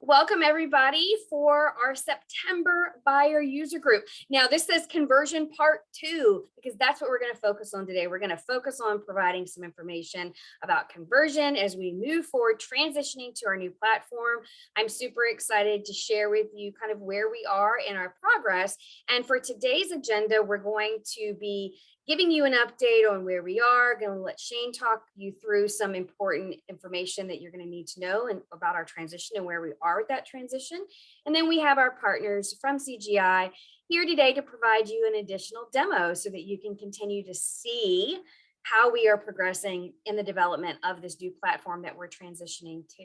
Welcome everybody for our September buyer user group. Now this says conversion part 2 because that's what we're going to focus on today. We're going to focus on providing some information about conversion as we move forward, transitioning to our new platform. I'm super excited to share with you kind of where we are in our progress. And for today's agenda, we're going to be giving you an update on where we are. Going to let Shane talk you through some important information that you're going to need to know and about our transition and where we are with that transition. And then we have our partners from CGI here today to provide you an additional demo so that you can continue to see how we are progressing in the development of this new platform that we're transitioning to.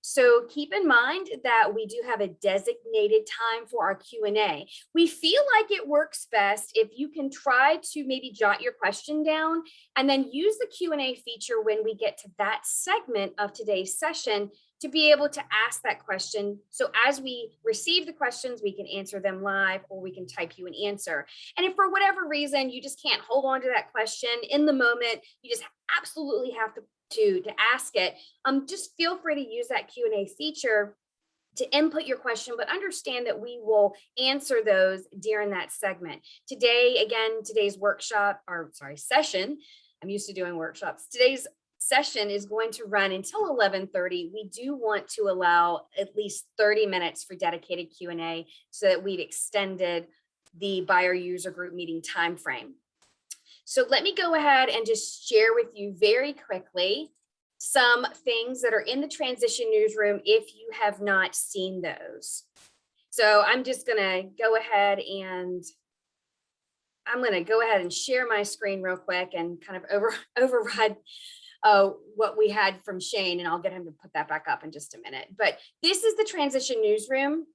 So keep in mind that we do have a designated time for our Q&A. We feel like it works best if you can try to maybe jot your question down and then use the Q&A feature when we get to that segment of today's session to be able to ask that question. So as we receive the questions, we can answer them live or we can type you an answer. And if for whatever reason you just can't hold on to that question in the moment, you just absolutely have to ask it, just feel free to use that Q&A feature to input your question, but understand that we will answer those during that segment. Today's session, I'm used to doing workshops. Today's session is going to run until 11:30. We do want to allow at least 30 minutes for dedicated Q&A so that we've extended the buyer user group meeting time frame. So let me go ahead and just share with you very quickly some things that are in the transition newsroom if you have not seen those. So I'm just going to go ahead and share my screen real quick and kind of override what we had from Shane, and I'll get him to put that back up in just a minute. But this is the transition newsroom.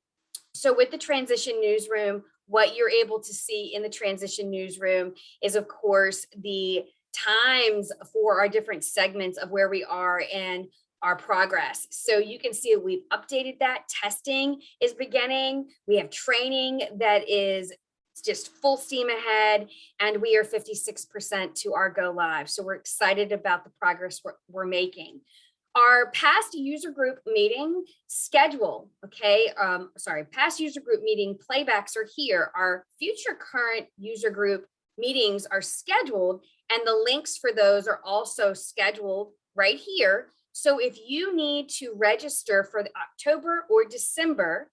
So with the transition newsroom, what you're able to see in the transition newsroom is, of course, the times for our different segments of where we are and our progress. So you can see we've updated that. Testing is beginning. We have training that is just full steam ahead, and we are 56% to our go live. So we're excited about the progress we're making. Our past user group meeting schedule, past user group meeting playbacks are here. Our future current user group meetings are scheduled, and the links for those are also scheduled right here. So if you need to register for the October or December,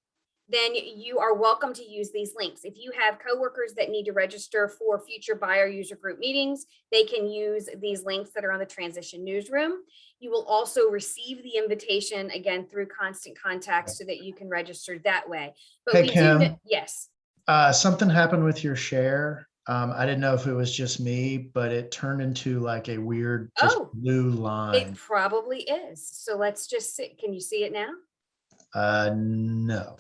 then you are welcome to use these links. If you have coworkers that need to register for future buyer user group meetings, they can use these links that are on the transition newsroom. You will also receive the invitation again through Constant Contact so that you can register that way. But hey, Kim, yes. Something happened with your share. I didn't know if it was just me, but it turned into like a weird blue line. It probably is. So let's just see. Can you see it now? No.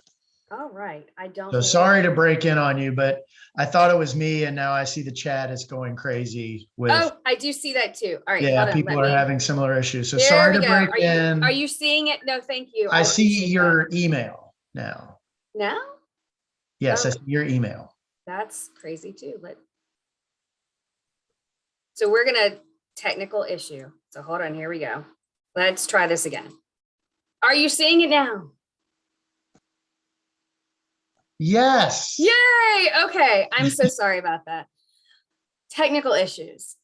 All right. I don't know. Sorry to break in on you, but I thought it was me, and now I see the chat is going crazy with. Oh, I do see that too. All right. Yeah, people are having similar issues. So sorry to break in. Are you seeing it? No, thank you. I see your email now. Now? Yes, I see your email. That's crazy too. So we're going to technical issue. So hold on. Here we go. Let's try this again. Are you seeing it now? Yes. Yay. Okay. I'm so sorry about that. Technical issues.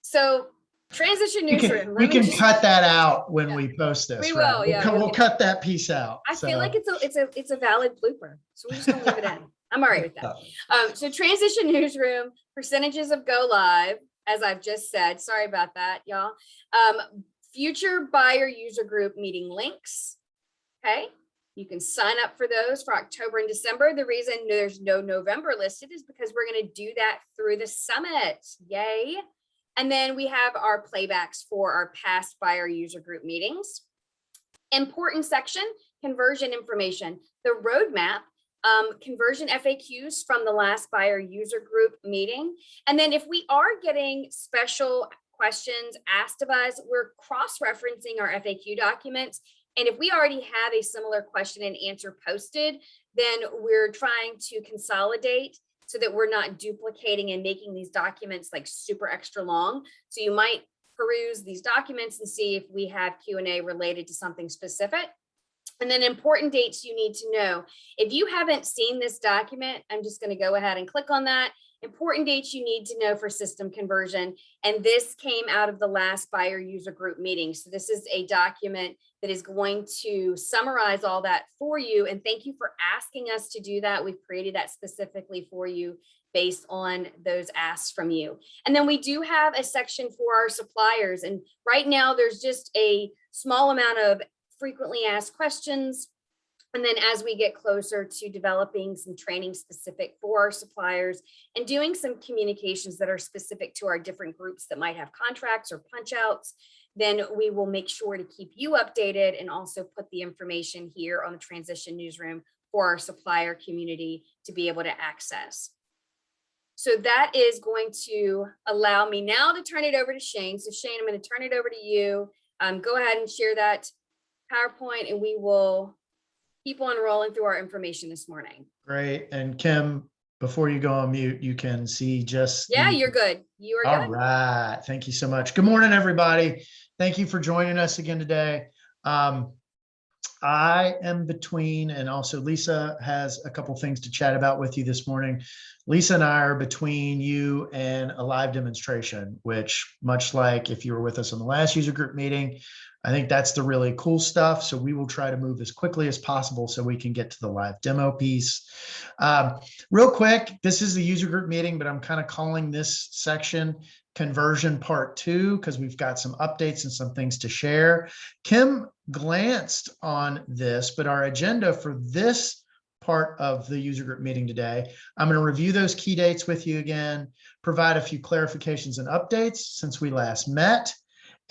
So transition newsroom. We can cut that out when we post this. We will. Right? Yeah. We'll cut that piece out. I feel like it's a valid blooper. So we're just gonna leave it in. I'm all right with that. So transition newsroom, percentages of go live, as I've just said. Sorry about that, y'all. Future buyer user group meeting links. Okay. You can sign up for those for October and December. The reason there's no November listed is because we're going to do that through the summit. Yay. And then we have our playbacks for our past buyer user group meetings. Important section, conversion information. The roadmap, conversion FAQs from the last buyer user group meeting. And then if we are getting special questions asked of us, we're cross-referencing our FAQ documents. And if we already have a similar question and answer posted, then we're trying to consolidate so that we're not duplicating and making these documents like super extra long. So you might peruse these documents and see if we have Q&A related to something specific. And then important dates you need to know. If you haven't seen this document, I'm just going to go ahead and click on that. Important dates you need to know for system conversion. And this came out of the last buyer user group meeting. So this is a document that is going to summarize all that for you. And thank you for asking us to do that. We've created that specifically for you based on those asks from you. And then we do have a section for our suppliers. And right now there's just a small amount of frequently asked questions. And then as we get closer to developing some training specific for our suppliers and doing some communications that are specific to our different groups that might have contracts or punch outs, then we will make sure to keep you updated and also put the information here on the transition newsroom for our supplier community to be able to access. So that is going to allow me now to turn it over to Shane. So Shane, I'm going to turn it over to you. Go ahead and share that PowerPoint and we will keep on rolling through our information this morning. Great. And Kim, before you go on mute, you can see just. Yeah, you're good. You are all good. All right. Thank you so much. Good morning, everybody. Thank you for joining us again today. I am between, and also Lisa has a couple things to chat about with you this morning. Lisa and I are between you and a live demonstration, which much like if you were with us on the last user group meeting, I think that's the really cool stuff. So we will try to move as quickly as possible so we can get to the live demo piece. Real quick, this is the user group meeting, but I'm kind of calling this section conversion part 2 because we've got some updates and some things to share. Kim glanced on this, but our agenda for this part of the user group meeting today, I'm going to review those key dates with you again, provide a few clarifications and updates since we last met,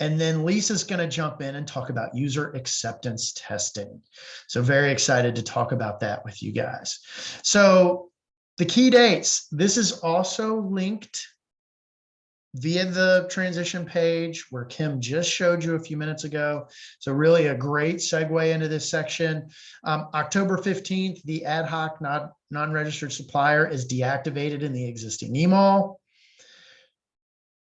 and then Lisa's going to jump in and talk about user acceptance testing. So very excited to talk about that with you guys. So the key dates, this is also linked via the transition page where Kim just showed you a few minutes ago. So really a great segue into this section. October 15th, the ad hoc non-registered supplier is deactivated in the existing email.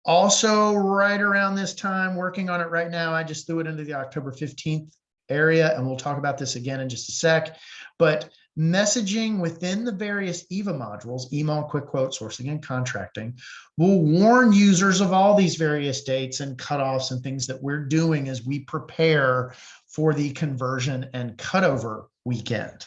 Also right around this time, working on it right now, I just threw it into the October 15th area, and we'll talk about this again in just a sec. But messaging within the various eVA modules, email, quick quote, sourcing, and contracting, will warn users of all these various dates and cutoffs and things that we're doing as we prepare for the conversion and cutover weekend.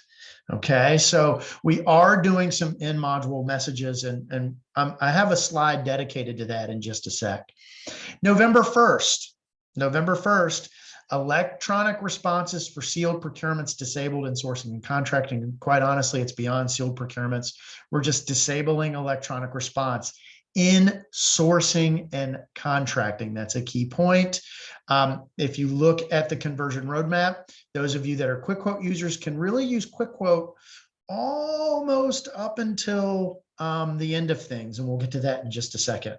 Okay, so we are doing some in-module messages, and I have a slide dedicated to that in just a sec. November 1st, electronic responses for sealed procurements disabled in sourcing and contracting. And quite honestly, it's beyond sealed procurements. We're just disabling electronic response in sourcing and contracting. That's a key point. If you look at the conversion roadmap, those of you that are quick quote users can really use quick quote almost up until the end of things, and we'll get to that in just a second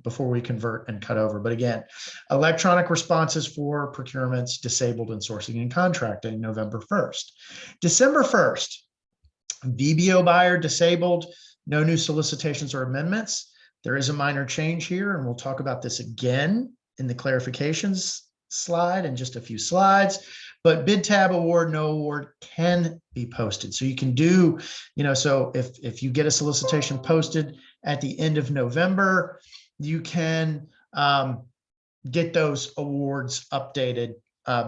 before we convert and cut over. But again, electronic responses for procurements disabled in sourcing and contracting, November 1st. December 1st, VBO buyer disabled, no new solicitations or amendments. There is a minor change here, and we'll talk about this again in the clarifications slide in just a few slides. But bid tab award, no award can be posted. So you can do, so if you get a solicitation posted at the end of November, you can get those awards updated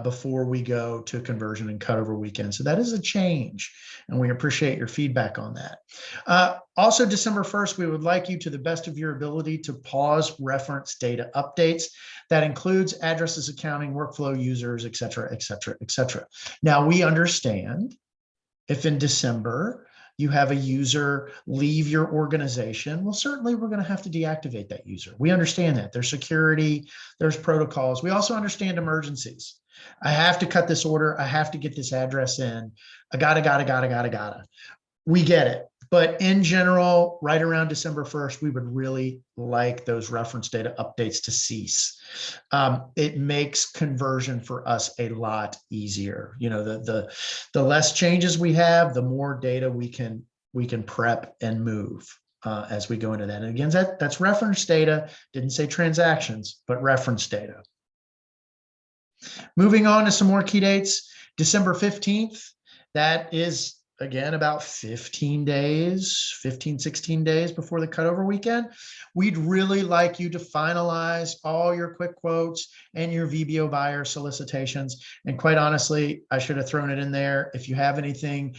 before we go to conversion and cutover weekend. So that is a change, and we appreciate your feedback on that. Also, December 1st, we would like you, to the best of your ability, to pause reference data updates. That includes addresses, accounting, workflow, users, et cetera, et cetera, et cetera. Now, we understand if in December you have a user leave your organization, well, certainly we're going to have to deactivate that user. We understand that. There's security, there's protocols. We also understand emergencies. I have to cut this order. I have to get this address in. I gotta. We get it. But in general, right around December 1st, we would really like those reference data updates to cease. It makes conversion for us a lot easier. The less changes we have, the more data we can prep and move as we go into that. And again, that's reference data. Didn't say transactions, but reference data. Moving on to some more key dates. December 15th, that is again about 15 days, 16 days before the cutover weekend. We'd really like you to finalize all your quick quotes and your VBO buyer solicitations. And quite honestly, I should have thrown it in there. If you have anything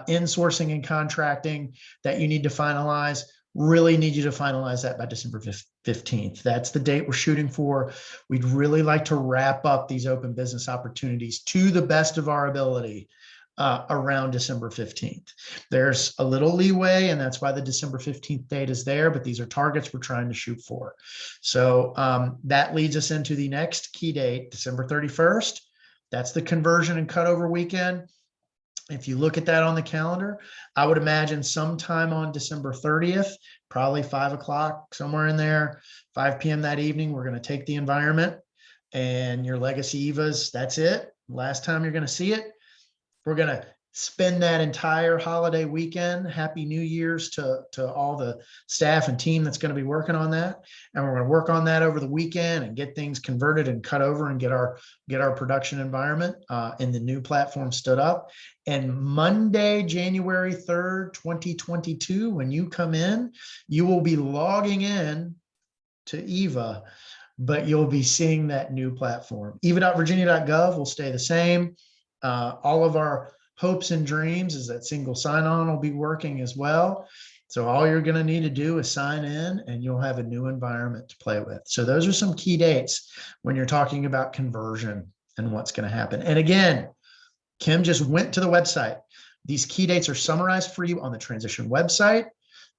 in sourcing and contracting that you need to finalize, really need you to finalize that by December 15th. That's the date we're shooting for. We'd really like to wrap up these open business opportunities to the best of our ability around December 15th. There's a little leeway, and that's why the December 15th date is there, but these are targets we're trying to shoot for. So that leads us into the next key date, December 31st. That's the conversion and cutover weekend. If you look at that on the calendar, I would imagine sometime on December 30th, probably 5 o'clock, somewhere in there, 5 p.m. that evening, we're going to take the environment and your legacy EVAs. That's it. Last time you're going to see it. We're going to spend that entire holiday weekend. Happy New Year's to all the staff and team that's going to be working on that. And we're going to work on that over the weekend and get things converted and cut over and get our production environment in the new platform stood up. And Monday, January 3rd, 2022, when you come in, you will be logging in to eVA, but you'll be seeing that new platform. eva.virginia.gov will stay the same. All of our hopes and dreams is that single sign-on will be working as well. So all you're going to need to do is sign in and you'll have a new environment to play with. So those are some key dates when you're talking about conversion and what's going to happen. And again, Kim just went to the website. These key dates are summarized for you on the transition website.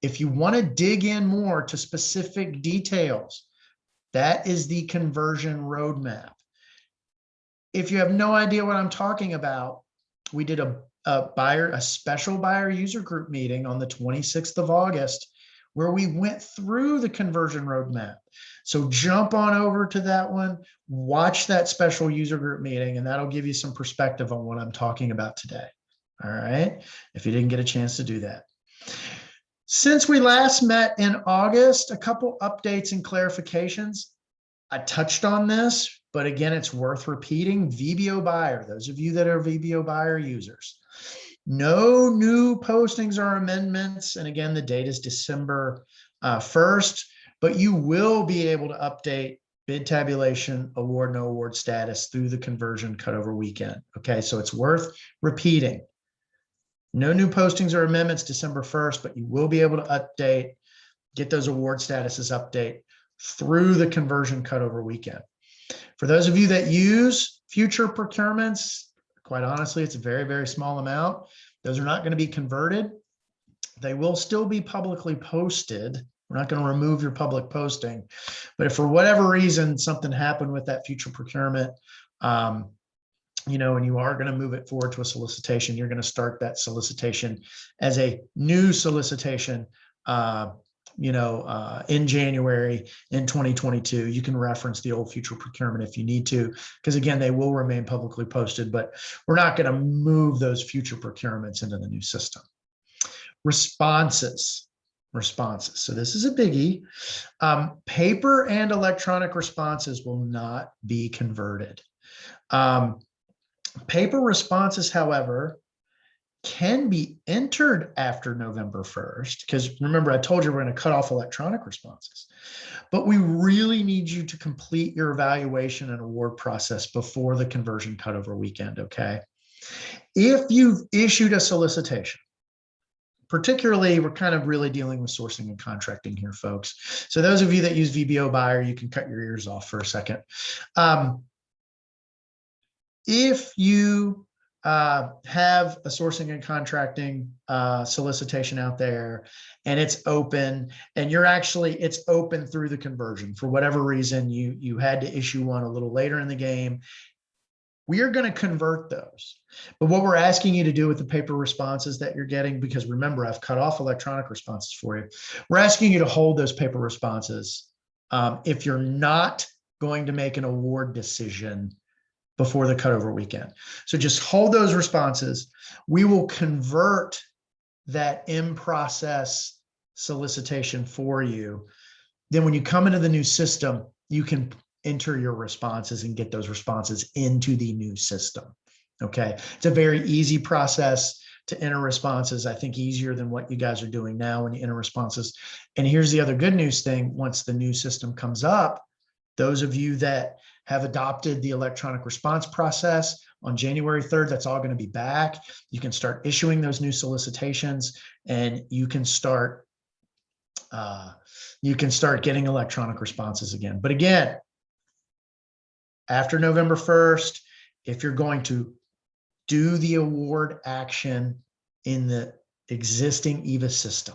If you want to dig in more to specific details, that is the conversion roadmap. If you have no idea what I'm talking about, we did a special buyer user group meeting on the 26th of August, where we went through the conversion roadmap. So jump on over to that one, watch that special user group meeting, and that'll give you some perspective on what I'm talking about today. All right, if you didn't get a chance to do that. Since we last met in August, a couple updates and clarifications. I touched on this, but again, it's worth repeating. VBO buyer, those of you that are VBO buyer users, no new postings or amendments. And again, the date is December 1st, but you will be able to update bid tabulation, award, no award status through the conversion cutover weekend. Okay, so it's worth repeating. No new postings or amendments December 1st, but you will be able to update, get those award statuses update through the conversion cutover weekend. For those of you that use future procurements, quite honestly, it's a very, very small amount. Those are not going to be converted. They will still be publicly posted. We're not going to remove your public posting. But if for whatever reason something happened with that future procurement, you know, and you are going to move it forward to a solicitation, you're going to start that solicitation as a new solicitation in January in 2022. You can reference the old future procurement if you need to, because again, they will remain publicly posted, but we're not going to move those future procurements into the new system. Responses. So this is a biggie. Paper and electronic responses will not be converted. Paper responses, however, can be entered after November 1st, because remember, I told you we're going to cut off electronic responses, but we really need you to complete your evaluation and award process before the conversion cutover weekend, okay? If you've issued a solicitation, particularly, we're kind of really dealing with sourcing and contracting here, folks. So those of you that use VBO buyer, you can cut your ears off for a second. If you have a sourcing and contracting solicitation out there and it's open, and it's open through the conversion, for whatever reason, you had to issue one a little later in the game, we are going to convert those. But what we're asking you to do with the paper responses that you're getting, because remember, I've cut off electronic responses for you, we're asking you to hold those paper responses if you're not going to make an award decision before the cutover weekend. So just hold those responses. We will convert that in-process solicitation for you. Then when you come into the new system, you can enter your responses and get those responses into the new system. Okay. It's a very easy process to enter responses. I think easier than what you guys are doing now when you enter responses. And here's the other good news thing. Once the new system comes up, those of you that have adopted the electronic response process on January 3rd, that's all going to be back. You can start issuing those new solicitations, and you can start getting electronic responses again. But again, after November 1st, if you're going to do the award action in the existing eVA system,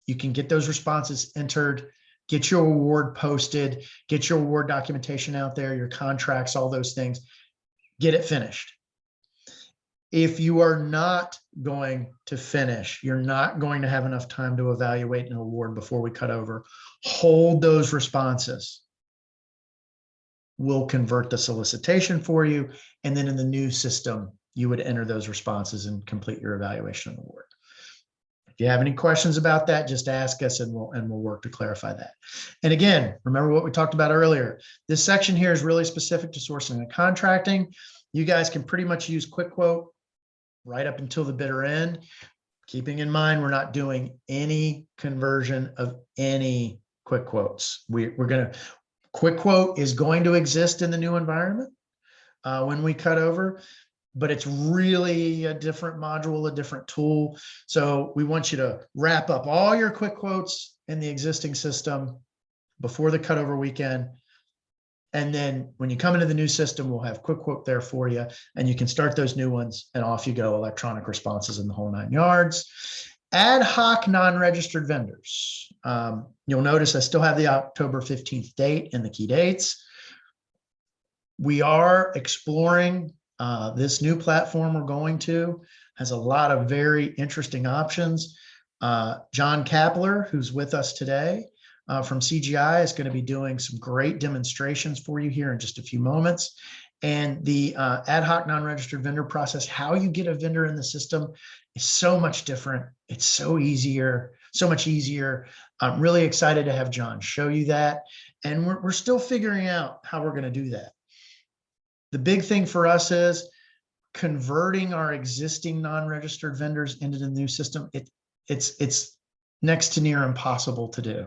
you can get those responses entered, get your award posted, get your award documentation out there, your contracts, all those things, get it finished. If you are not going to finish, you're not going to have enough time to evaluate an award before we cut over, hold those responses. We'll convert the solicitation for you. And then in the new system, you would enter those responses and complete your evaluation of the award. If you have any questions about that, just ask us and we'll work to clarify that. And again, remember what we talked about earlier. This section here is really specific to sourcing and contracting. You guys can pretty much use quick quote right up until the bitter end, keeping in mind we're not doing any conversion of any quick quotes. Quick quote is going to exist in the new environment when we cut over, but it's really a different module, a different tool. So we want you to wrap up all your quick quotes in the existing system before the cutover weekend. And then when you come into the new system, we'll have quick quote there for you, and you can start those new ones, and off you go, electronic responses in the whole 9 yards. Ad hoc non-registered vendors. You'll notice I still have the October 15th date in the key dates. We are exploring this new platform we're going to, has a lot of very interesting options. John Kapler, who's with us today from CGI, is going to be doing some great demonstrations for you here in just a few moments. And the ad hoc non-registered vendor process, how you get a vendor in the system, is so much different. It's so much easier. I'm really excited to have John show you that. And we're still figuring out how we're going to do that. The big thing for us is converting our existing non-registered vendors into the new system. It's next to near impossible to do.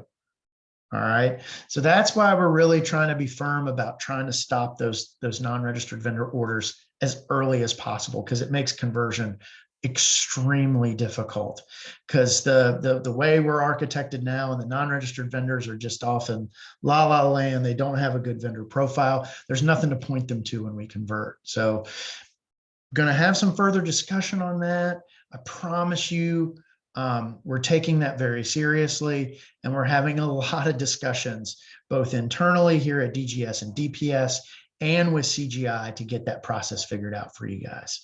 All right. So that's why we're really trying to be firm about trying to stop those non-registered vendor orders as early as possible, because it makes conversion extremely difficult, because the way we're architected now, and the non-registered vendors are just often la la land. They don't have a good vendor profile. There's nothing to point them to when we convert. So we're going to have some further discussion on that. I promise you, we're taking that very seriously, and we're having a lot of discussions both internally here at DGS and DPS and with CGI to get that process figured out for you guys.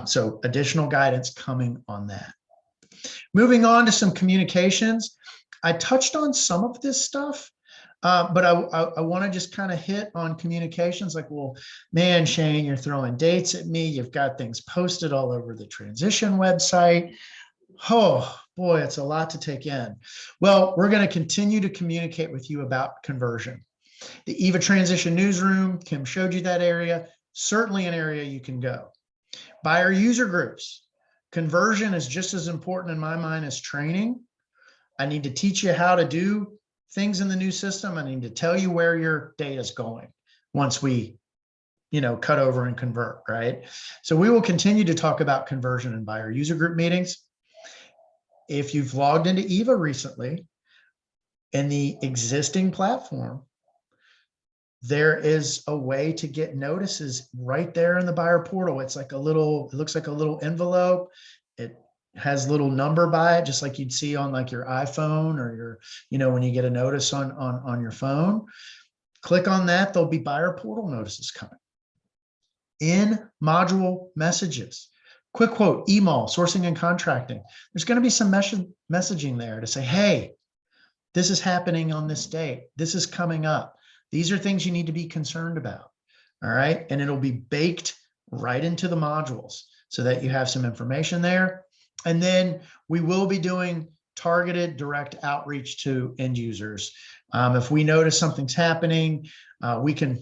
So additional guidance coming on that. Moving on to some communications. I touched on some of this stuff, but I want to just kind of hit on communications. Like, well, man, Shane, you're throwing dates at me. You've got things posted all over the transition website. Oh boy, it's a lot to take in. Well, we're going to continue to communicate with you about conversion. The eVA Transition Newsroom, Kim showed you that area, certainly an area you can go. Buyer user groups. Conversion is just as important in my mind as training. I need to teach you how to do things in the new system. I need to tell you where your data is going once we, cut over and convert, right? So we will continue to talk about conversion in buyer user group meetings. If you've logged into eVA recently, in the existing platform, there is a way to get notices right there in the buyer portal. It looks like a little envelope. It has a little number by it, just like you'd see on like your iPhone or when you get a notice on your phone. Click on that, there'll be buyer portal notices coming. In module messages, quick quote, email, sourcing and contracting. There's going to be some messaging there to say, hey, this is happening on this date. This is coming up. These are things you need to be concerned about. All right. And it'll be baked right into the modules so that you have some information there. And then we will be doing targeted direct outreach to end users. If we notice something's happening, we can,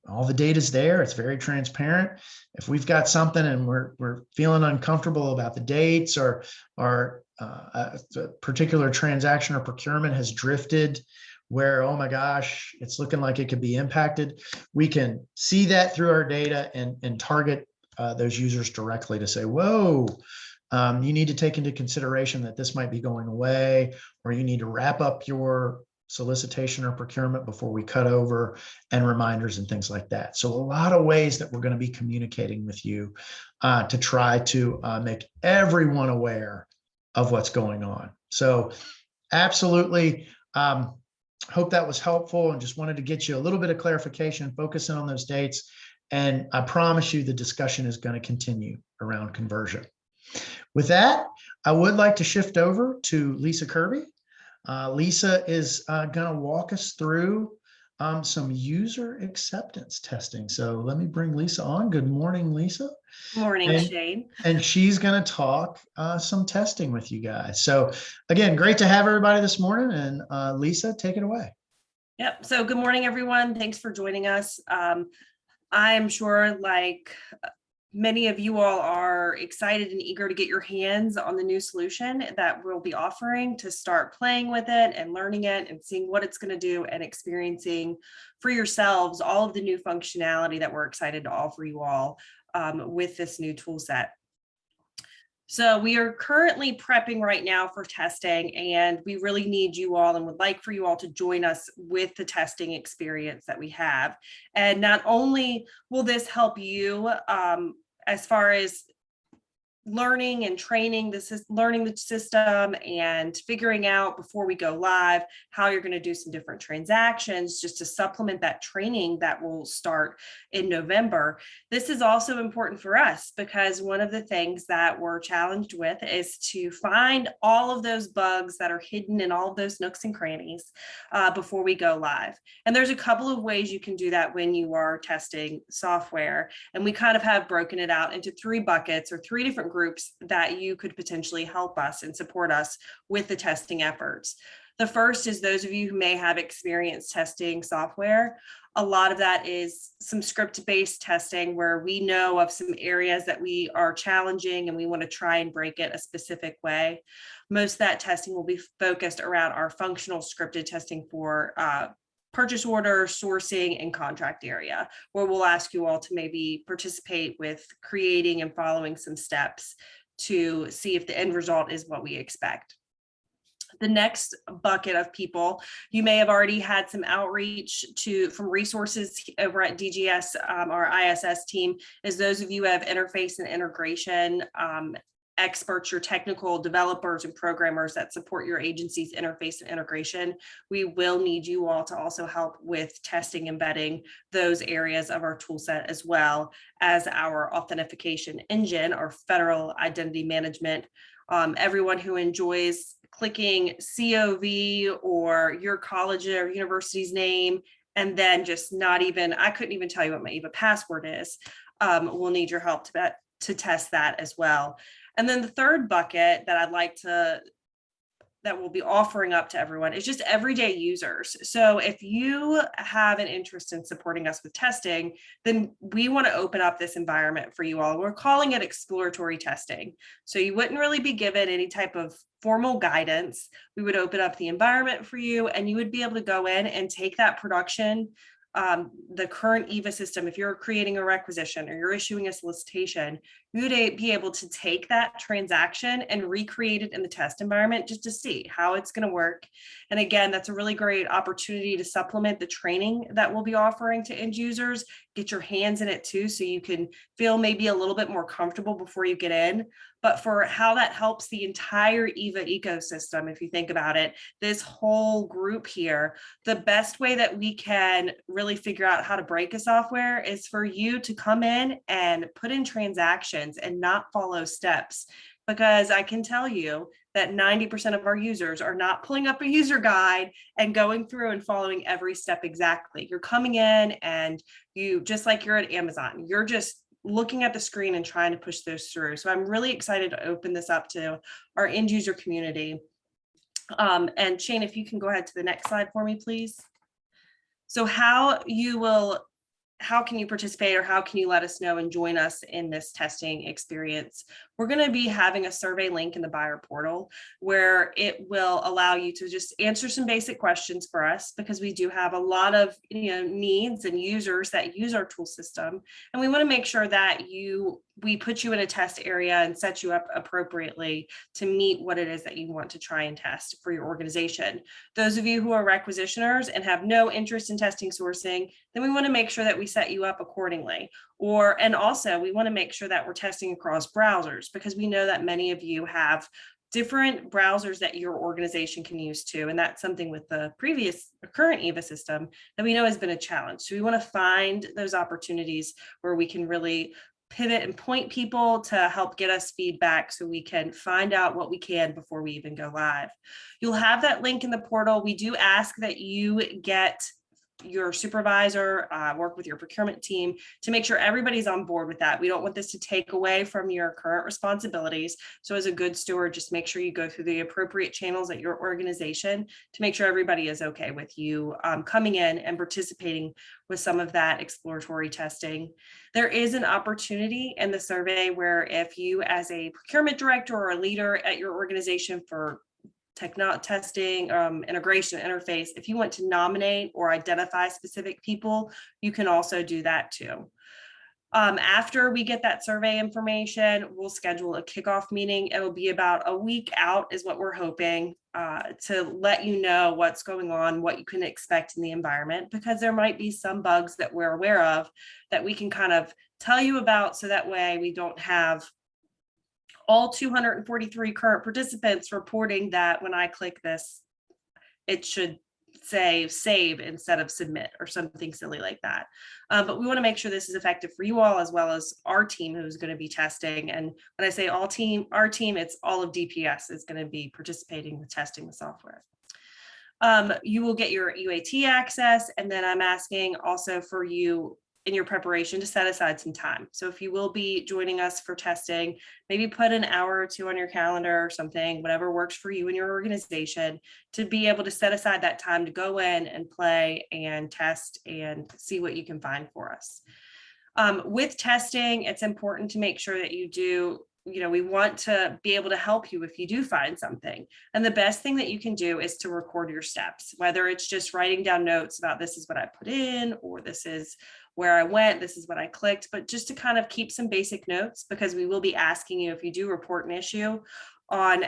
all the data's there. It's very transparent. If we've got something and we're feeling uncomfortable about the dates, or a particular transaction or procurement has drifted where, oh my gosh, it's looking like it could be impacted, we can see that through our data and target those users directly to say, whoa, you need to take into consideration that this might be going away, or you need to wrap up your solicitation or procurement before we cut over, and reminders and things like that. So a lot of ways that we're going to be communicating with you to try to make everyone aware of what's going on. So absolutely. Hope that was helpful, and just wanted to get you a little bit of clarification, focusing on those dates. And I promise you the discussion is going to continue around conversion. With that, I would like to shift over to Lisa Kirby. Lisa is going to walk us through some user acceptance testing. So let me bring Lisa on. Good morning, Lisa. Morning, Shane. And she's going to talk some testing with you guys. So again, great to have everybody this morning. And Lisa, take it away. Yep. So good morning, everyone. Thanks for joining us. I'm sure, like many of you all, are excited and eager to get your hands on the new solution that we'll be offering, to start playing with it and learning it and seeing what it's going to do, and experiencing for yourselves all of the new functionality that we're excited to offer you all with this new tool set. So we are currently prepping right now for testing, and we really need you all and would like for you all to join us with the testing experience that we have. And not only will this help you as far as learning and training, learning the system and figuring out before we go live how you're going to do some different transactions, just to supplement that training that will start in November. This is also important for us, because one of the things that we're challenged with is to find all of those bugs that are hidden in all of those nooks and crannies before we go live. And there's a couple of ways you can do that when you are testing software. And we kind of have broken it out into 3 buckets, or 3 different groups that you could potentially help us and support us with the testing efforts. The first is those of you who may have experience testing software. A lot of that is some script-based testing, where we know of some areas that we are challenging and we want to try and break it a specific way. Most of that testing will be focused around our functional scripted testing for purchase order, sourcing, and contract area, where we'll ask you all to maybe participate with creating and following some steps to see if the end result is what we expect. The next bucket of people, you may have already had some outreach from resources over at DGS, our ISS team, is those of you who have interface and integration experts, your technical developers and programmers that support your agency's interface and integration. We will need you all to also help with testing, embedding those areas of our tool set, as well as our authentication engine, our federal identity management. Everyone who enjoys clicking COV or your college or university's name, and then just not even, I couldn't even tell you what my eVA password is, we'll need your help to test that as well. And then the third bucket that I'd like to, that we'll be offering up to everyone, is just everyday users. So if you have an interest in supporting us with testing, then we want to open up this environment for you all. We're calling it exploratory testing. So you wouldn't really be given any type of formal guidance. We would open up the environment for you, and you would be able to go in and take that production, the current eVA system. If you're creating a requisition or you're issuing a solicitation, you would be able to take that transaction and recreate it in the test environment, just to see how it's going to work. And again, that's a really great opportunity to supplement the training that we'll be offering to end users. Get your hands in it too, so you can feel maybe a little bit more comfortable before you get in. But for how that helps the entire eVA ecosystem, if you think about it, this whole group here, the best way that we can really figure out how to break a software is for you to come in and put in transactions and not follow steps. Because I can tell you that 90% of our users are not pulling up a user guide and going through and following every step exactly. You're coming in and you, just like you're at Amazon, you're just looking at the screen and trying to push those through. So I'm really excited to open this up to our end user community. And Shane, if you can go ahead to the next slide for me, please. So how you will how can you participate, or how can you let us know and join us in this testing experience? We're going to be having a survey link in the buyer portal where it will allow you to just answer some basic questions for us, because we do have a lot of needs and users that use our tool system. And we want to make sure that we put you in a test area and set you up appropriately to meet what it is that you want to try and test for your organization. Those of you who are requisitioners and have no interest in testing sourcing, then we want to make sure that we set you up accordingly. And also we want to make sure that we're testing across browsers, because we know that many of you have different browsers that your organization can use too. And that's something with the current eVA system that we know has been a challenge. So we want to find those opportunities where we can really pivot and point people to help get us feedback so we can find out what we can before we even go live. You'll have that link in the portal. We do ask that you get your supervisor, work with your procurement team to make sure everybody's on board with that. We don't want this to take away from your current responsibilities. So as a good steward, just make sure you go through the appropriate channels at your organization to make sure everybody is okay with you coming in and participating with some of that exploratory testing. There is an opportunity in the survey where if you as a procurement director or a leader at your organization for testing, integration, interface, if you want to nominate or identify specific people, you can also do that too. After we get that survey information, we'll schedule a kickoff meeting. It'll be about a week out is what we're hoping, to let you know what's going on, what you can expect in the environment, because there might be some bugs that we're aware of that we can kind of tell you about, so that way we don't have all 243 current participants reporting that when I click this, it should say save instead of submit or something silly like that. But we want to make sure this is effective for you all, as well as our team who's going to be testing. And when I say our team, it's all of DPS is going to be participating with testing the software. You will get your UAT access, and then I'm asking also for you in your preparation to set aside some time. So if you will be joining us for testing, maybe put an hour or two on your calendar or something, whatever works for you and your organization, to be able to set aside that time to go in and play and test and see what you can find for us. With testing, it's important to make sure that you do, we want to be able to help you if you do find something. And the best thing that you can do is to record your steps, whether it's just writing down notes about this is what I put in, or this is where I went, this is what I clicked, but just to kind of keep some basic notes, because we will be asking you if you do report an issue on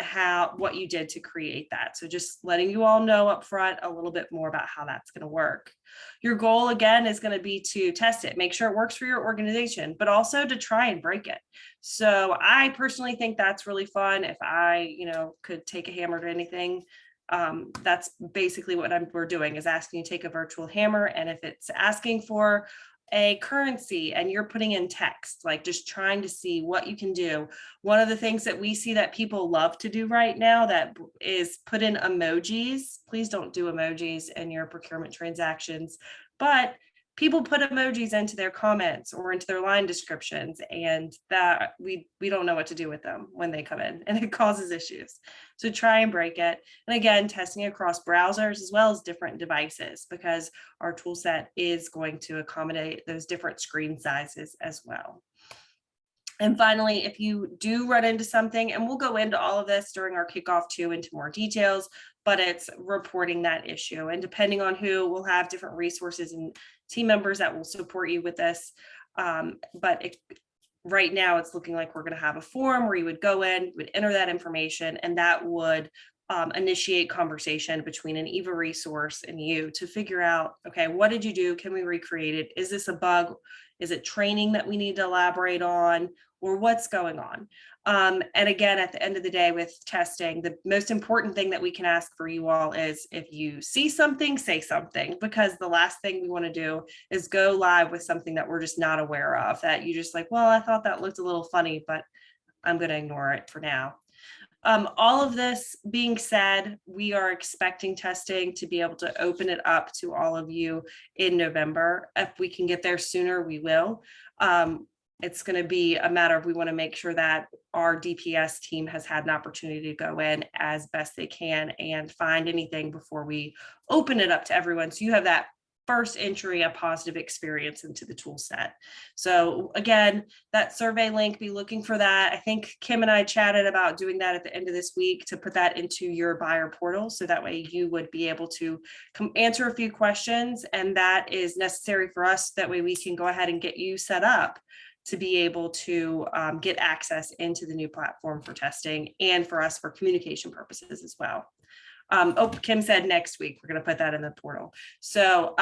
what you did to create that. So just letting you all know up front a little bit more about how that's going to work. Your goal again is going to be to test it, make sure it works for your organization, but also to try and break it. So I personally think that's really fun. If I, could take a hammer to anything, that's basically what we're doing, is asking you to take a virtual hammer. And if it's asking for a currency and you're putting in text, like just trying to see what you can do. One of the things that we see that people love to do right now that is put in emojis. Please don't do emojis in your procurement transactions, but people put emojis into their comments or into their line descriptions, and that we don't know what to do with them when they come in, and it causes issues. So try and break it. And again, testing across browsers as well as different devices, because our tool set is going to accommodate those different screen sizes as well. And finally, if you do run into something, and we'll go into all of this during our kickoff too into more details, but it's reporting that issue. And depending on who, we'll have different resources and team members that will support you with this. Right now it's looking like we're going to have a form where you would go in, you would enter that information, and that would initiate conversation between an eVA resource and you to figure out, okay, what did you do? Can we recreate it? Is this a bug? Is it training that we need to elaborate on, or what's going on? And again, at the end of the day with testing, the most important thing that we can ask for you all is if you see something, say something, because the last thing we want to do is go live with something that we're just not aware of, that you just like, well, I thought that looked a little funny, but I'm going to ignore it for now. All of this being said, we are expecting testing to be able to open it up to all of you in November. If we can get there sooner, we will. It's going to be a matter of, we want to make sure that our DPS team has had an opportunity to go in as best they can and find anything before we open it up to everyone. So you have that first entry a positive experience into the tool set. So again, that survey link, be looking for that. I think Kim and I chatted about doing that at the end of this week to put that into your buyer portal. So that way you would be able to answer a few questions, and that is necessary for us. That way we can go ahead and get you set up to be able to get access into the new platform for testing and for us for communication purposes as well. Oh, Kim said next week, we're going to put that in the portal. So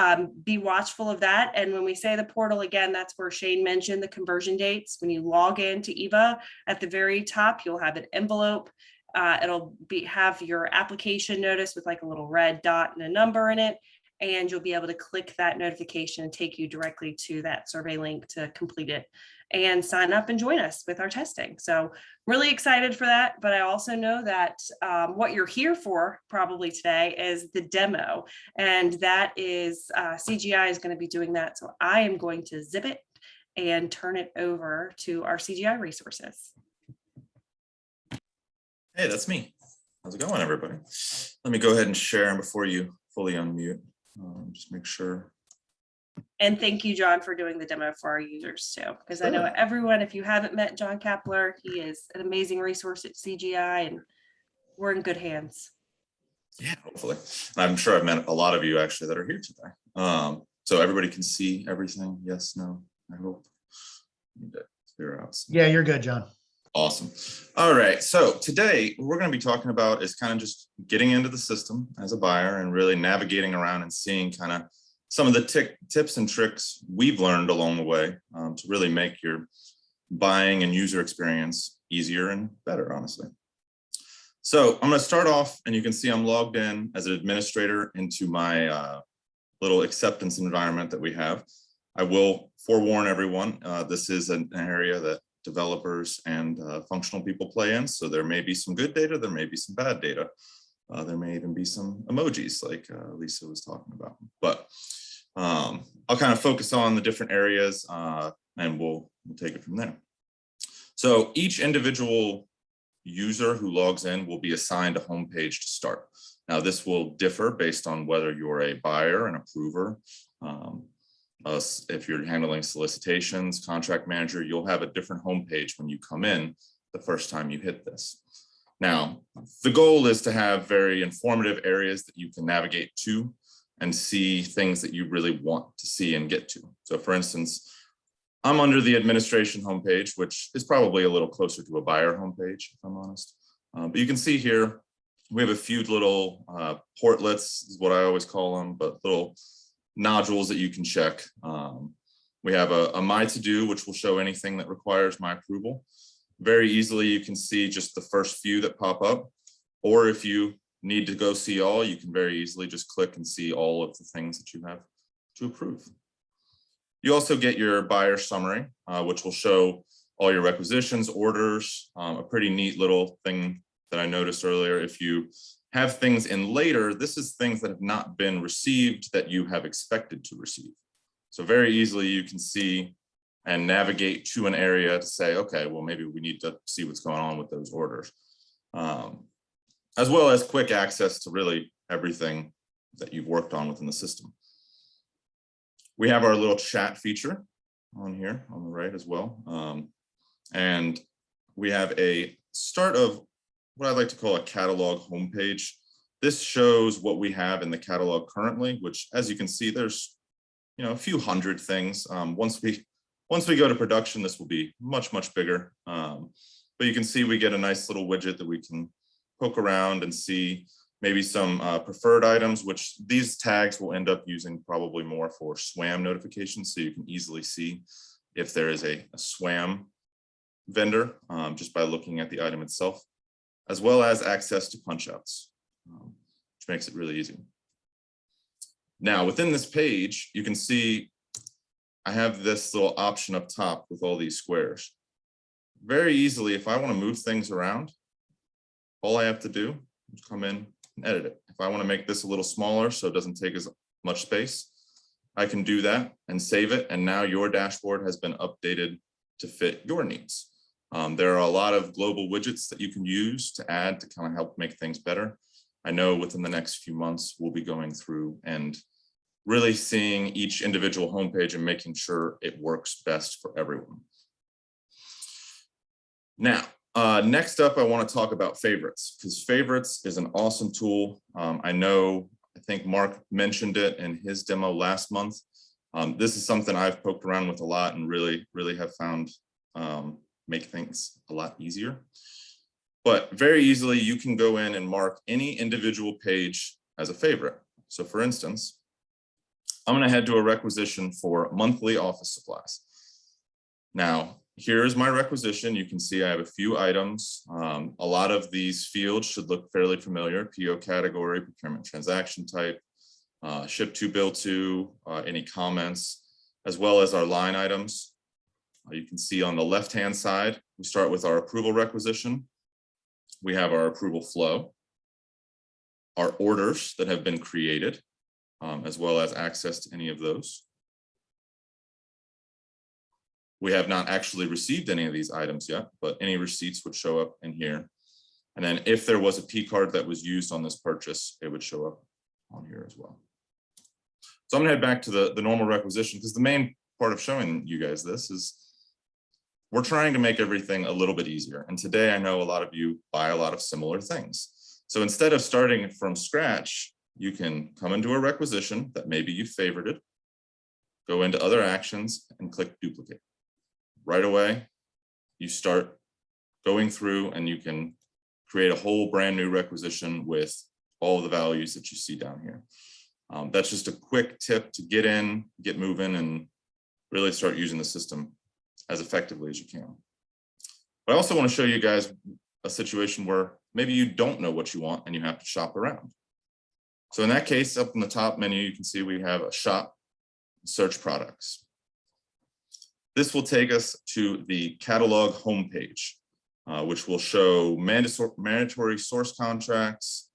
be watchful of that. And when we say the portal, again, that's where Shane mentioned the conversion dates. When you log into eVA, at the very top, you'll have an envelope. It'll have your application notice with like a little red dot and a number in it. And you'll be able to click that notification and take you directly to that survey link to complete it and sign up and join us with our testing. So really excited for that. But I also know that what you're here for probably today is the demo. And that is CGI is going to be doing that. So I am going to zip it and turn it over to our CGI resources. Hey, that's me. How's it going, everybody? Let me go ahead and share before you fully unmute. Just make sure. And thank you, John, for doing the demo for our users too, because I know Sure. everyone, if you haven't met John Kapler, he is an amazing resource at CGI and we're in good hands. Yeah, hopefully. I'm sure I've met a lot of you actually that are here today. So everybody can see everything. Yes, no, I hope. Need to clear out some. Yeah, you're good, John. Awesome. All right. So today what we're going to be talking about is kind of just getting into the system as a buyer and really navigating around and seeing kind of some of the tips and tricks we've learned along the way to really make your buying and user experience easier and better, honestly. So I'm going to start off, and you can see I'm logged in as an administrator into my little acceptance environment that we have. I will forewarn everyone, this is an area that developers and functional people play in. So there may be some good data, there may be some bad data. There may even be some emojis like Lisa was talking about. But I'll kind of focus on the different areas and we'll take it from there. So each individual user who logs in will be assigned a home page to start. Now this will differ based on whether you're a buyer, an approver, if you're handling solicitations, contract manager, you'll have a different homepage when you come in the first time you hit this. Now, the goal is to have very informative areas that you can navigate to and see things that you really want to see and get to. So for instance, I'm under the administration homepage, which is probably a little closer to a buyer homepage, if I'm honest. But you can see here, we have a few little portlets, is what I always call them, but little nodules that you can check. We have a my to do, which will show anything that requires my approval. Very easily, you can see just the first few that pop up, or if you need to go see all, you can very easily just click and see all of the things that you have to approve. You also get your buyer summary, which will show all your requisitions, orders, a pretty neat little thing that I noticed earlier. If you have things in later, this is things that have not been received that you have expected to receive. So very easily you can see and navigate to an area to say, okay, well, maybe we need to see what's going on with those orders. As well as quick access to really everything that you've worked on within the system. We have our little chat feature on here on the right as well. And we have a start of what I'd like to call a catalog homepage. This shows what we have in the catalog currently, which, as you can see, there's a few hundred things. Once we go to production, this will be much bigger. But you can see we get a nice little widget that we can poke around and see maybe some preferred items, which these tags will end up using probably more for SWAM notifications. So you can easily see if there is a SWAM vendor just by looking at the item itself, as well as access to punch outs, which makes it really easy. Now, within this page, you can see I have this little option up top with all these squares. Very easily, if I want to move things around, all I have to do is come in and edit it. If I want to make this a little smaller so it doesn't take as much space, I can do that and save it. And now your dashboard has been updated to fit your needs. There are a lot of global widgets that you can use to add to kind of help make things better. I know within the next few months, we'll be going through and really seeing each individual homepage and making sure it works best for everyone. Now, next up, I want to talk about favorites, because favorites is an awesome tool. I think Mark mentioned it in his demo last month. This is something I've poked around with a lot and really have found make things a lot easier. But very easily, you can go in and mark any individual page as a favorite. So for instance, I'm going to head to a requisition for monthly office supplies. Now, here's my requisition. You can see I have a few items. A lot of these fields should look fairly familiar: PO category, procurement transaction type, ship to, bill to, any comments, as well as our line items. You can see on the left-hand side, we start with our approval requisition. We have our approval flow, our orders that have been created, as well as access to any of those. We have not actually received any of these items yet, but any receipts would show up in here. And then if there was a P card that was used on this purchase, it would show up on here as well. So I'm gonna head back to the normal requisition, because the main part of showing you guys this is we're trying to make everything a little bit easier. And today I know a lot of you buy a lot of similar things. So instead of starting from scratch, you can come into a requisition that maybe you favorited, go into other actions and click duplicate. Right away, you start going through and you can create a whole brand new requisition with all the values that you see down here. That's just a quick tip to get in, get moving, and really start using the system as effectively as you can. But I also want to show you guys a situation where maybe you don't know what you want and you have to shop around. So in that case, up in the top menu, you can see we have a shop, search products. This will take us to the catalog homepage, which will show mandatory source contracts,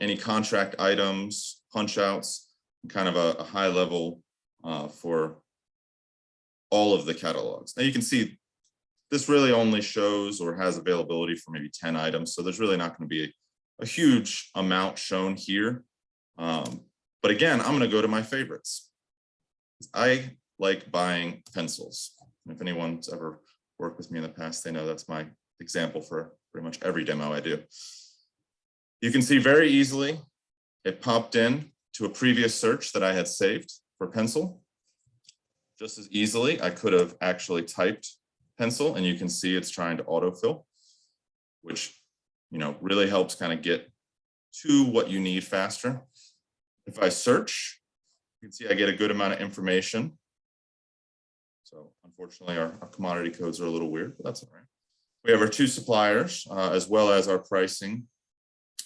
any contract items, punch outs, and kind of a high level for all of the catalogs. Now you can see this really only shows or has availability for maybe 10 items. So there's really not going to be a huge amount shown here. But again, I'm going to go to my favorites. I like buying pencils. And if anyone's ever worked with me in the past, they know that's my example for pretty much every demo I do. You can see very easily it popped in to a previous search that I had saved for pencil. Just as easily, I could have actually typed pencil, and you can see it's trying to autofill, which really helps kind of get to what you need faster. If I search, you can see I get a good amount of information. So unfortunately, our commodity codes are a little weird, but that's all right. We have our two suppliers, as well as our pricing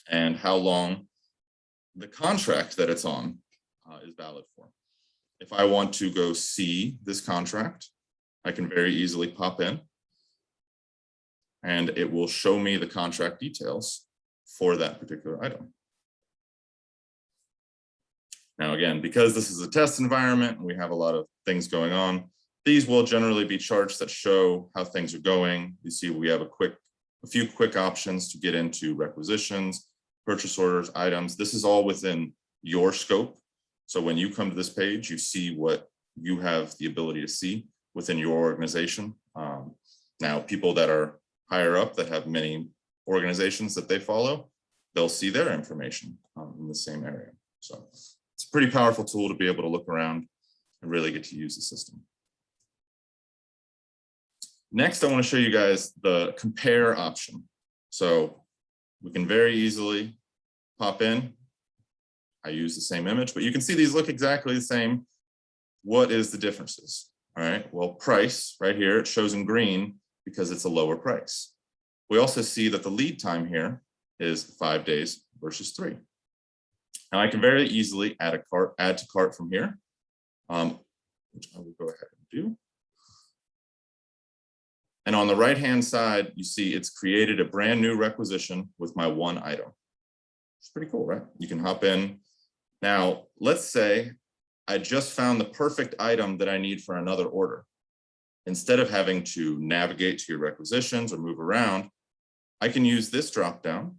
and how long the contract that it's on is valid for. If I want to go see this contract, I can very easily pop in and it will show me the contract details for that particular item. Now, again, because this is a test environment and we have a lot of things going on, these will generally be charts that show how things are going. You see, we have a few quick options to get into requisitions, purchase orders, items. This is all within your scope. So when you come to this page, you see what you have the ability to see within your organization. Now, people that are higher up that have many organizations that they follow, they'll see their information in the same area. So it's a pretty powerful tool to be able to look around and really get to use the system. Next, I want to show you guys the compare option. So we can very easily pop in. I use the same image, but you can see these look exactly the same. What is the differences? All right, well, price right here, it shows in green because it's a lower price. We also see that the lead time here is 5 days versus 3. Now I can very easily add to cart from here, which I will go ahead and do. And on the right-hand side, you see it's created a brand new requisition with my one item. It's pretty cool, right? You can hop in. Now, let's say I just found the perfect item that I need for another order. Instead of having to navigate to your requisitions or move around, I can use this drop down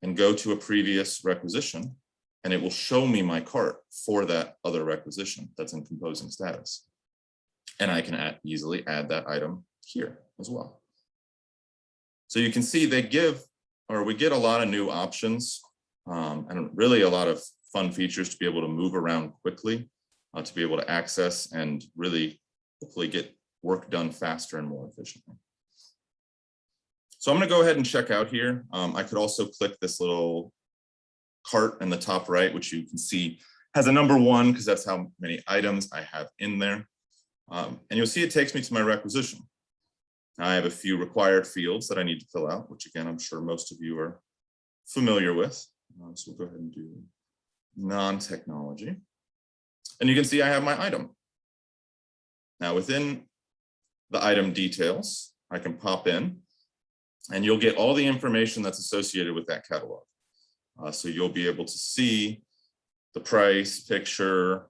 and go to a previous requisition and it will show me my cart for that other requisition that's in composing status. And I can easily add that item here as well. So you can see we get a lot of new options and really a lot of fun features to be able to move around quickly, to be able to access and really hopefully get work done faster and more efficiently. So I'm going to go ahead and check out here. I could also click this little cart in the top right, which you can see has a number 1 because that's how many items I have in there. And you'll see it takes me to my requisition. Now I have a few required fields that I need to fill out, which again, I'm sure most of you are familiar with. So we'll go ahead and do non-technology. And you can see I have my item. Now within the item details, I can pop in and you'll get all the information that's associated with that catalog. So you'll be able to see the price, picture,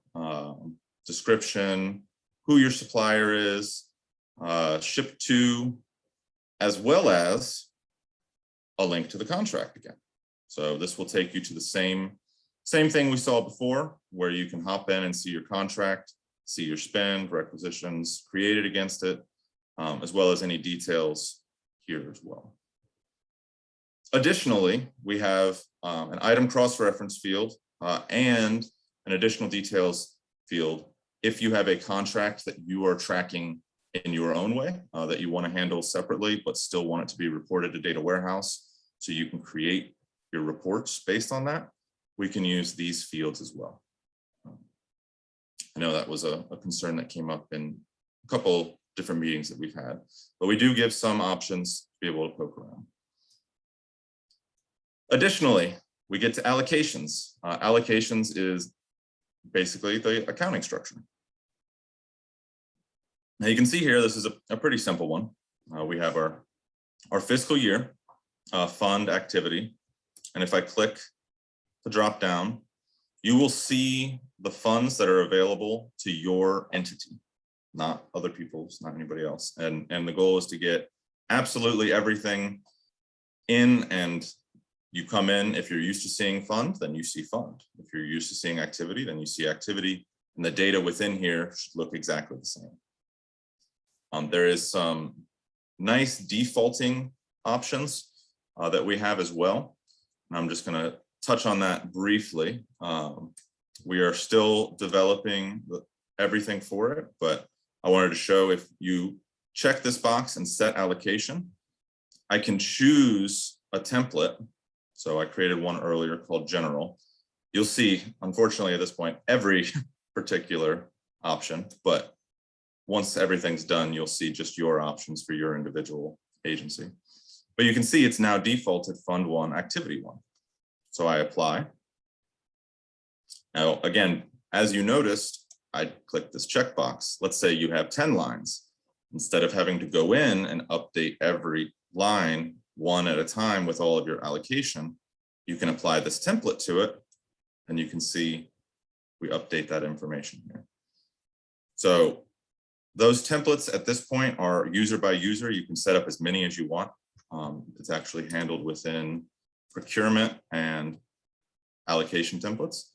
description, who your supplier is, shipped to, as well as a link to the contract again. So this will take you to the same thing we saw before, where you can hop in and see your contract, see your spend, requisitions created against it, as well as any details here as well. Additionally, we have an item cross-reference field and an additional details field if you have a contract that you are tracking in your own way that you want to handle separately, but still want it to be reported to data warehouse so you can create your reports based on that. We can use these fields as well. I know that was a concern that came up in a couple different meetings that we've had, but we do give some options to be able to poke around. Additionally, we get to allocations. Allocations is basically the accounting structure. Now you can see here, this is a pretty simple one. We have our fiscal year fund activity. And if I click the drop down, you will see the funds that are available to your entity, not other people's, not anybody else. And the goal is to get absolutely everything in, and you come in, if you're used to seeing fund, then you see fund. If you're used to seeing activity, then you see activity, and the data within here should look exactly the same. There is some nice defaulting options that we have as well. And I'm just going to touch on that briefly. We are still developing everything for it, but I wanted to show if you check this box and set allocation, I can choose a template. So I created one earlier called general. You'll see, unfortunately at this point, every particular option, but once everything's done, you'll see just your options for your individual agency. But you can see it's now defaulted Fund 1, Activity 1. So I apply. Now, again, as you noticed, I click this checkbox. Let's say you have 10 lines. Instead of having to go in and update every line one at a time with all of your allocation, you can apply this template to it, and you can see we update that information here. So those templates at this point are user by user. You can set up as many as you want. It's actually handled within procurement and allocation templates.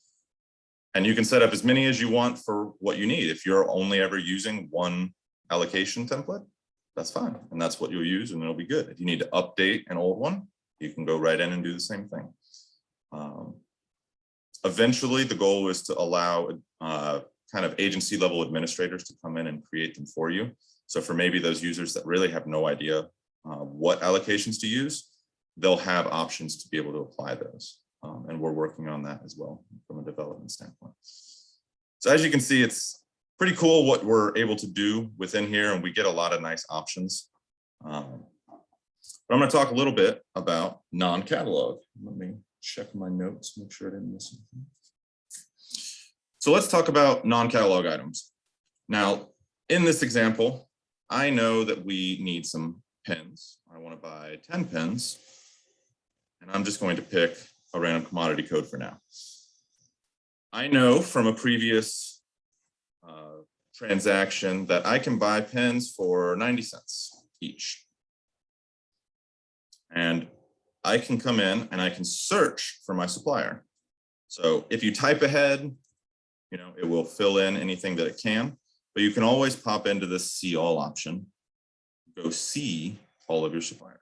And you can set up as many as you want for what you need. If you're only ever using one allocation template, that's fine. And that's what you'll use and it'll be good. If you need to update an old one, you can go right in and do the same thing. Eventually, the goal is to allow kind of agency level administrators to come in and create them for you. So for maybe those users that really have no idea what allocations to use, they'll have options to be able to apply those. And we're working on that as well from a development standpoint. So as you can see, it's pretty cool what we're able to do within here, and we get a lot of nice options. But I'm going to talk a little bit about non-catalog. Let me check my notes, make sure I didn't miss anything. So let's talk about non-catalog items. Now, in this example, I know that we need some pens. I want to buy 10 pens, and I'm just going to pick a random commodity code for now. I know from a previous transaction that I can buy pens for 90 cents each. And I can come in and I can search for my supplier. So if you type ahead, it will fill in anything that it can, but you can always pop into this see all option, go see all of your suppliers.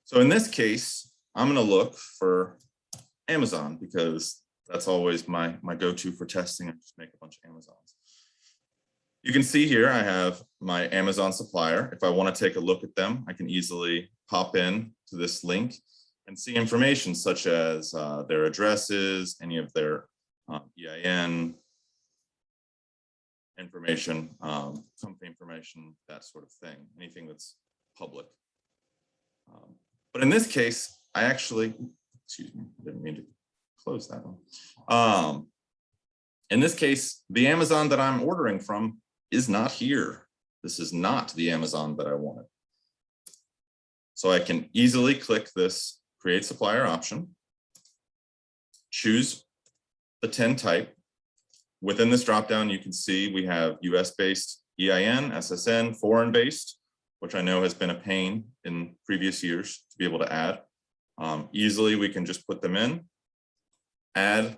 So in this case, I'm going to look for Amazon because that's always my go-to for testing. I just make a bunch of Amazons. You can see here I have my Amazon supplier. If I want to take a look at them, I can easily pop in to this link and see information such as their addresses, any of their EIN information, company information, that sort of thing, anything that's public. But in this case, I actually, excuse me, I didn't mean to close that one. In this case, the Amazon that I'm ordering from is not here. This is not the Amazon that I wanted. So I can easily click this create supplier option, choose the 10 type. Within this dropdown, you can see we have US-based EIN, SSN, foreign-based, which I know has been a pain in previous years to be able to add. Easily, we can just put them in, add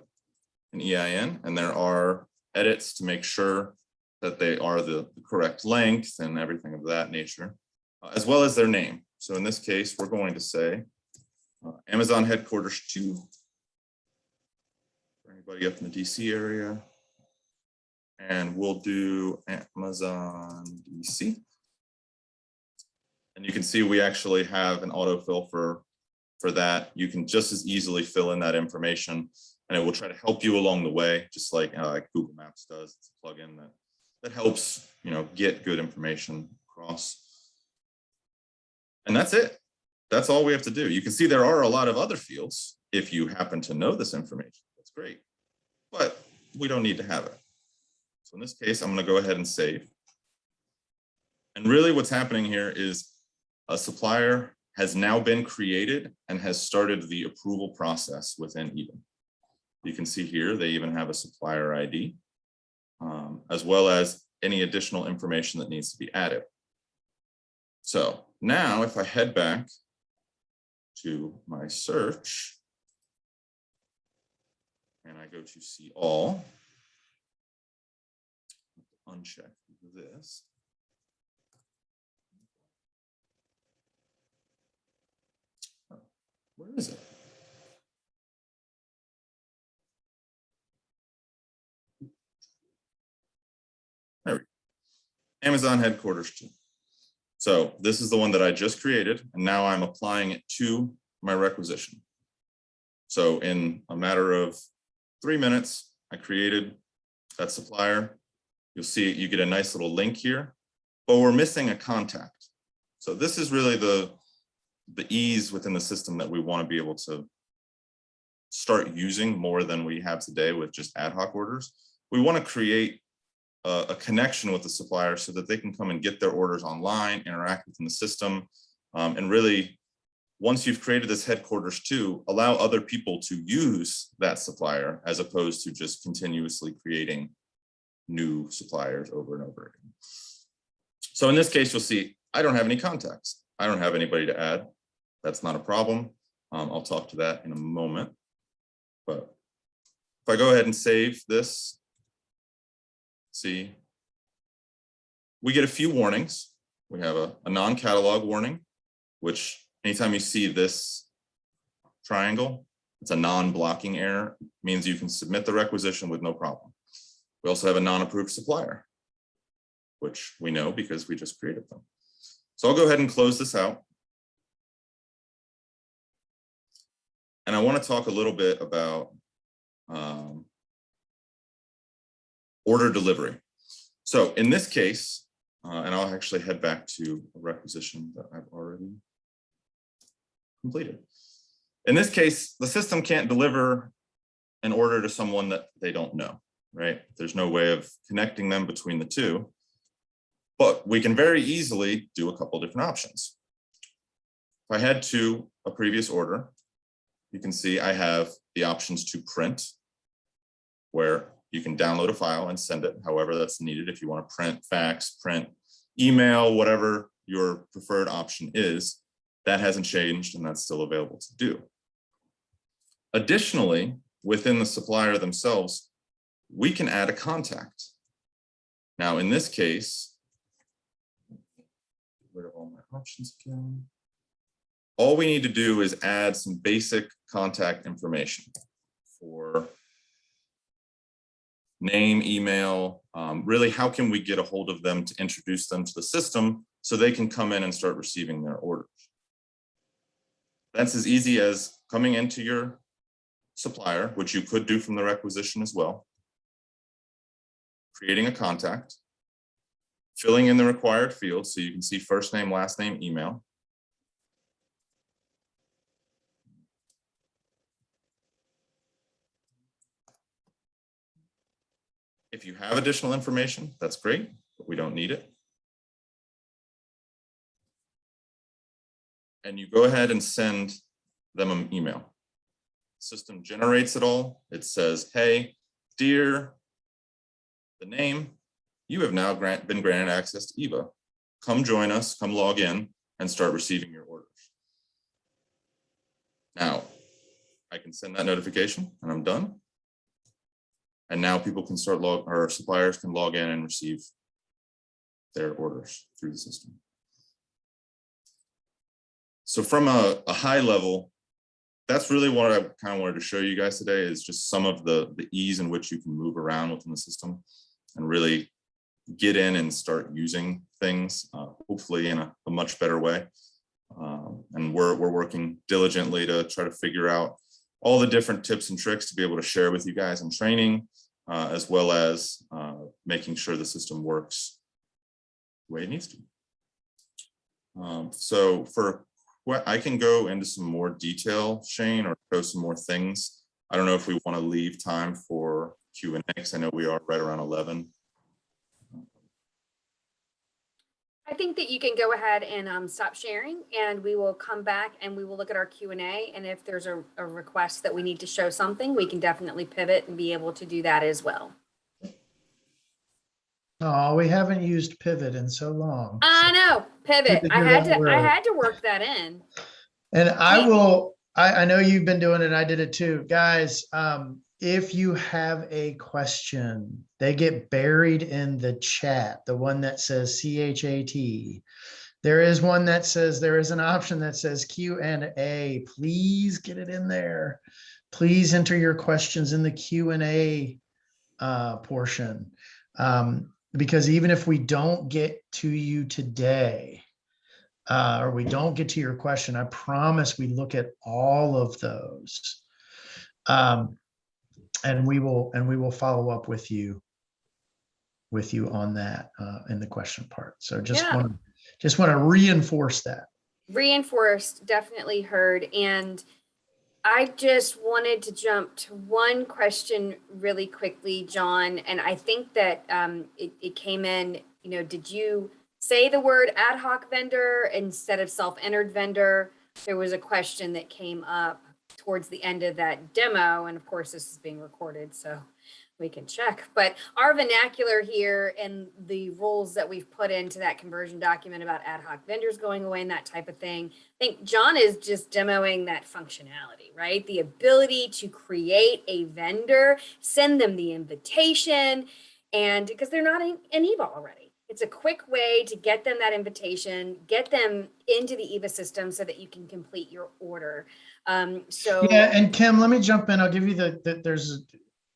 an EIN, and there are edits to make sure that they are the correct length and everything of that nature, as well as their name. So in this case, we're going to say Amazon headquarters 2, for anybody up in the DC area. And we'll do Amazon DC. And you can see we actually have an autofill for that. You can just as easily fill in that information, and it will try to help you along the way, just like Google Maps does. It's a plugin that helps get good information across. And that's it. That's all we have to do. You can see there are a lot of other fields. If you happen to know this information, that's great, but we don't need to have it. So in this case, I'm going to go ahead and save. And really what's happening here is a supplier has now been created and has started the approval process within eVA. You can see here, they even have a supplier ID, as well as any additional information that needs to be added. So now if I head back to my search and I go to see all, uncheck this. Where is it? There we go. Amazon headquarters 2. So this is the one that I just created, and now I'm applying it to my requisition. So in a matter of 3 minutes, I created that supplier. You'll see you get a nice little link here, but we're missing a contact. So this is really the ease within the system that we want to be able to start using more than we have today with just ad hoc orders. We want to create a connection with the supplier so that they can come and get their orders online, interact within the system, and really, once you've created this headquarters 2, allow other people to use that supplier as opposed to just continuously creating new suppliers over and over again. So in this case, you'll see I don't have any contacts. I don't have anybody to add. That's not a problem. I'll talk to that in a moment. But if I go ahead and save this, see, we get a few warnings. We have a non-catalog warning, which anytime you see this triangle, it's a non-blocking error. It means you can submit the requisition with no problem. We also have a non-approved supplier, which we know because we just created them. So I'll go ahead and close this out. And I want to talk a little bit about order delivery. So in this case, and I'll actually head back to a requisition that I've already completed. In this case, the system can't deliver an order to someone that they don't know, right? There's no way of connecting them between the two, but we can very easily do a couple different options. If I head to a previous order, you can see I have the options to print, where you can download a file and send it however that's needed. If you want to print, fax, print, email, whatever your preferred option is, that hasn't changed and that's still available to do. Additionally, within the supplier themselves, we can add a contact. Now, in this case, get rid of all my options again. All we need to do is add some basic contact information for name, email, really how can we get a hold of them to introduce them to the system so they can come in and start receiving their orders. That's as easy as coming into your supplier, which you could do from the requisition as well, creating a contact, filling in the required fields so you can see first name, last name, email. If you have additional information, that's great, but we don't need it. And you go ahead and send them an email. System generates it all. It says, hey, dear, the name, you have now been granted access to eVA. Come join us, come log in and start receiving your orders. Now, I can send that notification and I'm done. And now people can start or suppliers can log in and receive their orders through the system. So from a high level, that's really what I kind of wanted to show you guys today, is just some of the ease in which you can move around within the system and really get in and start using things, hopefully in a much better way. And we're working diligently to try to figure out all the different tips and tricks to be able to share with you guys in training, as well as making sure the system works the way it needs to. So for what I can go into some more detail, Shane, or show some more things. I don't know if we want to leave time for Q&A, because I know we are right around 11. I think that you can go ahead and stop sharing, and we will come back and we will look at our Q&A. And if there's a request that we need to show something, we can definitely pivot and be able to do that as well. Oh, we haven't used pivot in so long. I know, pivot. I had to work that in. And I know you've been doing it. I did it too. Guys, if you have a question, they get buried in the chat, the one that says CHAT. There is one that says, there is an option that says Q&A. Please get it in there. Please enter your questions in the Q&A portion. Because even if we don't get to you today, or we don't get to your question, I promise we look at all of those. And we will follow up with you on that in the question part. So just want to reinforce that. Reinforced, definitely heard. And I just wanted to jump to one question really quickly, John. And I think that it came in, did you say the word ad hoc vendor instead of self-entered vendor? There was a question that came up towards the end of that demo. And of course, this is being recorded, so we can check. But our vernacular here and the rules that we've put into that conversion document about ad hoc vendors going away and that type of thing, I think John is just demoing that functionality, right? The ability to create a vendor, send them the invitation, and because they're not in eVA already. It's a quick way to get them that invitation, get them into the eVA system so that you can complete your order. Yeah, and Kim, let me jump in. I'll give you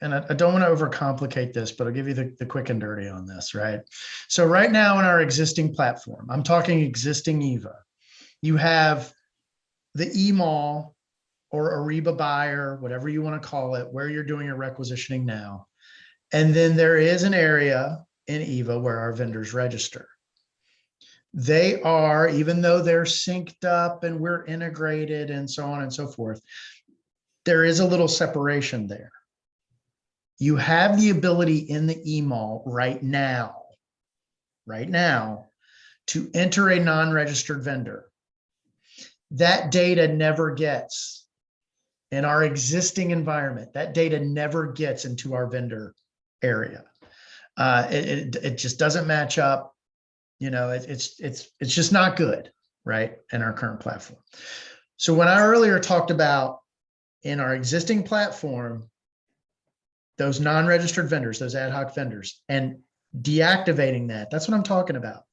and I don't want to overcomplicate this, but I'll give you the quick and dirty on this, right? So right now in our existing platform, I'm talking existing eVA, you have the eMall or Ariba buyer, whatever you want to call it, where you're doing your requisitioning now. And then there is an area in eVA where our vendors register. They are, even though they're synced up and we're integrated and so on and so forth, there is a little separation there. You have the ability in the eMall right now, to enter a non-registered vendor. That data never gets in our existing environment. That data never gets into our vendor area. It just doesn't match up. It's just not good, right, in our current platform. So when I earlier talked about in our existing platform, those non-registered vendors, those ad hoc vendors, and deactivating that. That's what I'm talking about.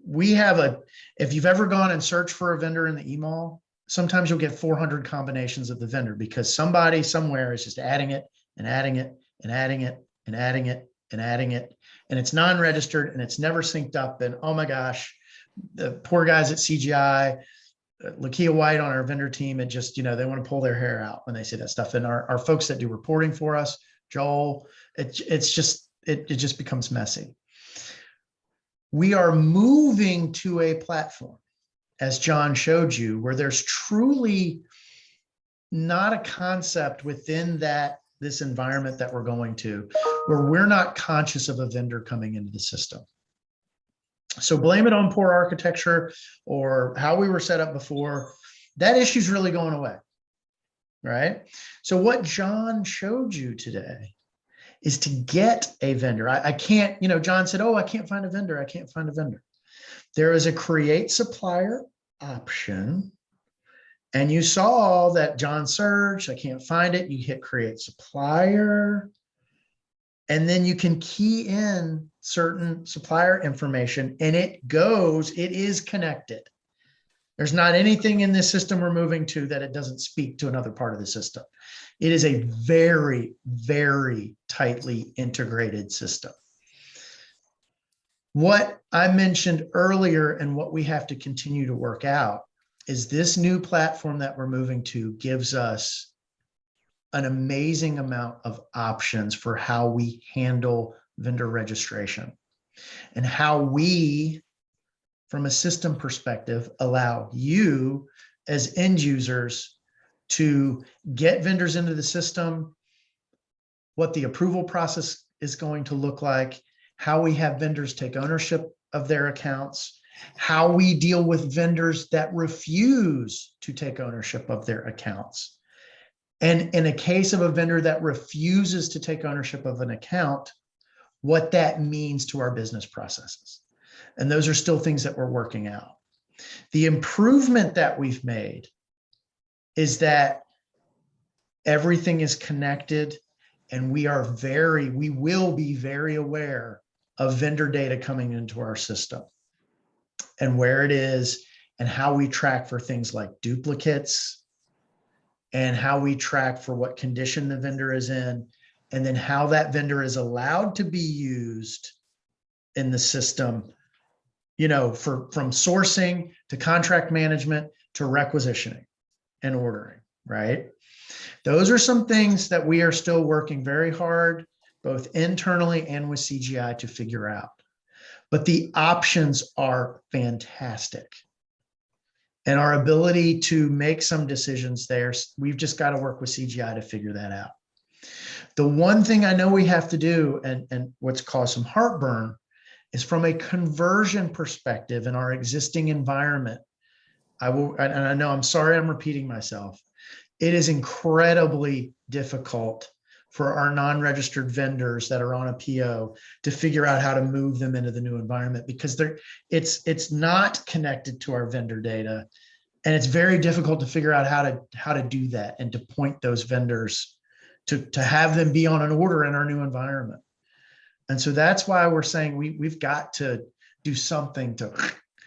We have if you've ever gone and searched for a vendor in the email, sometimes you'll get 400 combinations of the vendor because somebody somewhere is just adding it and adding it and adding it and adding it and adding it. And it's non-registered and it's never synced up. And oh my gosh, the poor guys at CGI, Lakia White on our vendor team, it just, they want to pull their hair out when they see that stuff. And our folks that do reporting for us, Joel, it just becomes messy. We are moving to a platform, as John showed you, where there's truly not a concept within this environment that we're going to, where we're not conscious of a vendor coming into the system. So blame it on poor architecture or how we were set up before. That issue is really going away, right? So what John showed you today is to get a vendor. I can't, John said, oh, I can't find a vendor. I can't find a vendor. There is a create supplier option. And you saw that John searched, I can't find it. You hit create supplier. And then you can key in certain supplier information and it is connected. There's not anything in this system we're moving to that it doesn't speak to another part of the system. It is a very, very tightly integrated system. What I mentioned earlier and what we have to continue to work out is this new platform that we're moving to gives us an amazing amount of options for how we handle vendor registration and how we, from a system perspective, allow you as end users to get vendors into the system, what the approval process is going to look like, how we have vendors take ownership of their accounts, how we deal with vendors that refuse to take ownership of their accounts. And in a case of a vendor that refuses to take ownership of an account, what that means to our business processes. And those are still things that we're working out. The improvement that we've made is that everything is connected and we will be very aware of vendor data coming into our system and where it is and how we track for things like duplicates and how we track for what condition the vendor is in, and then how that vendor is allowed to be used in the system, from sourcing to contract management to requisitioning and ordering, right? Those are some things that we are still working very hard, both internally and with CGI, to figure out. But the options are fantastic. And our ability to make some decisions there, we've just got to work with CGI to figure that out. The one thing I know we have to do, and what's caused some heartburn, is from a conversion perspective in our existing environment. And I know, I'm sorry I'm repeating myself. It is incredibly difficult for our non-registered vendors that are on a PO to figure out how to move them into the new environment because it's not connected to our vendor data. And it's very difficult to figure out how to do that and to point those vendors to have them be on an order in our new environment. And so that's why we're saying we've got to do something to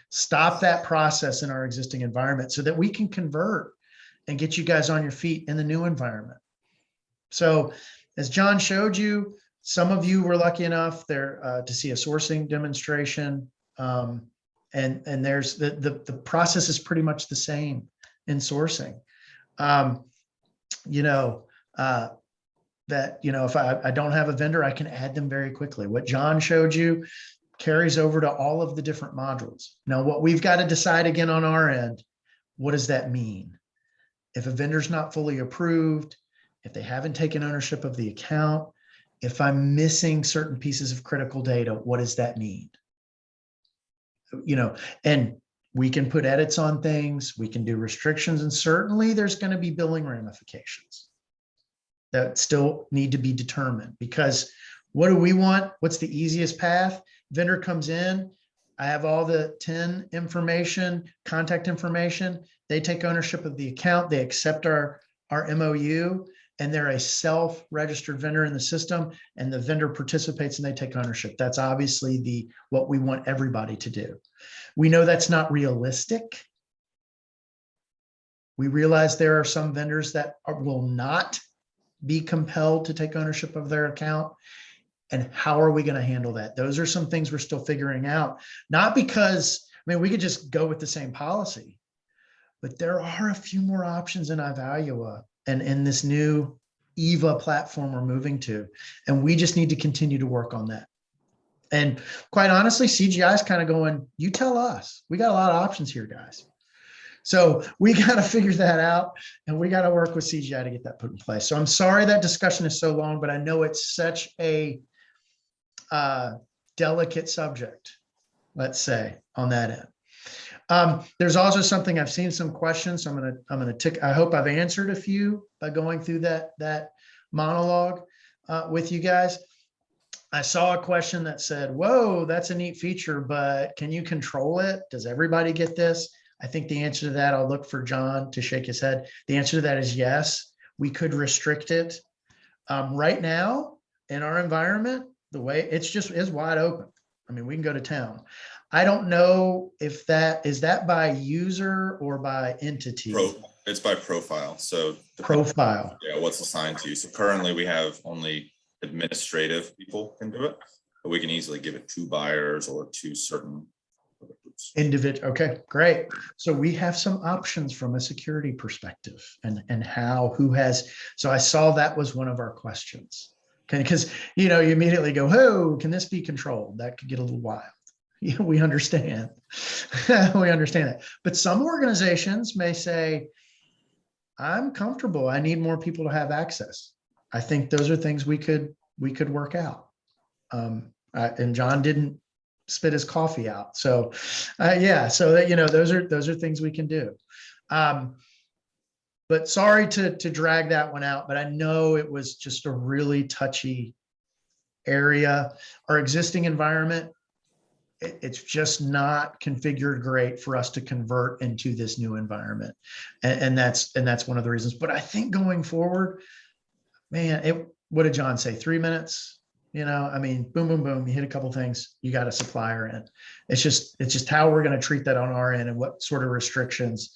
stop that process in our existing environment so that we can convert and get you guys on your feet in the new environment. So as John showed you, some of you were lucky enough there to see a sourcing demonstration. And there's the process is pretty much the same in sourcing. If I don't have a vendor, I can add them very quickly. What John showed you carries over to all of the different modules. Now, what we've got to decide again on our end, what does that mean? If a vendor's not fully approved, if they haven't taken ownership of the account, if I'm missing certain pieces of critical data, what does that mean? And we can put edits on things, we can do restrictions, and certainly there's going to be billing ramifications that still need to be determined, because what do we want? What's the easiest path? Vendor comes in, I have all the 10 information, contact information. They take ownership of the account. They accept our our MOU, and they're a self-registered vendor in the system, and the vendor participates and they take ownership. That's obviously what we want everybody to do. We know that's not realistic. We realize there are some vendors that will not be compelled to take ownership of their account. And how are we going to handle that? Those are some things we're still figuring out. Not because, we could just go with the same policy, but there are a few more options in Evalua and in this new eVA platform we're moving to. And we just need to continue to work on that. And quite honestly, CGI is kind of going, you tell us. We got a lot of options here, guys. So we got to figure that out, and we got to work with CGI to get that put in place. So I'm sorry that discussion is so long, but I know it's such a delicate subject, let's say, on that end. There's also something, I've seen some questions. So I'm gonna tick. I hope I've answered a few by going through that monologue with you guys. I saw a question that said, whoa, that's a neat feature, but can you control it? Does everybody get this? I think the answer to that, I'll look for John to shake his head. The answer to that is yes, we could restrict it. Right now in our environment, the way it's wide open. We can go to town. I don't know if is that by user or by entity? It's by profile. So profile. Yeah, what's assigned to you. So currently we have only administrative people can do it, but we can easily give it to buyers or to certain groups. Individual. Okay, great. So we have some options from a security perspective and who has. So I saw that was one of our questions. Okay, because you immediately go, oh, can this be controlled? That could get a little wild. We understand. We understand that. But some organizations may say, I'm comfortable. I need more people to have access. I think those are things we could work out. And John didn't spit his coffee out. So yeah, so that, those are things we can do. But sorry to drag that one out, but I know it was just a really touchy area. Our existing environment, it's just not configured great for us to convert into this new environment. And that's one of the reasons. But I think going forward, man, what did John say? 3 minutes? Boom, boom, boom. You hit a couple things, you got a supplier in. It's just how we're going to treat that on our end, and what sort of restrictions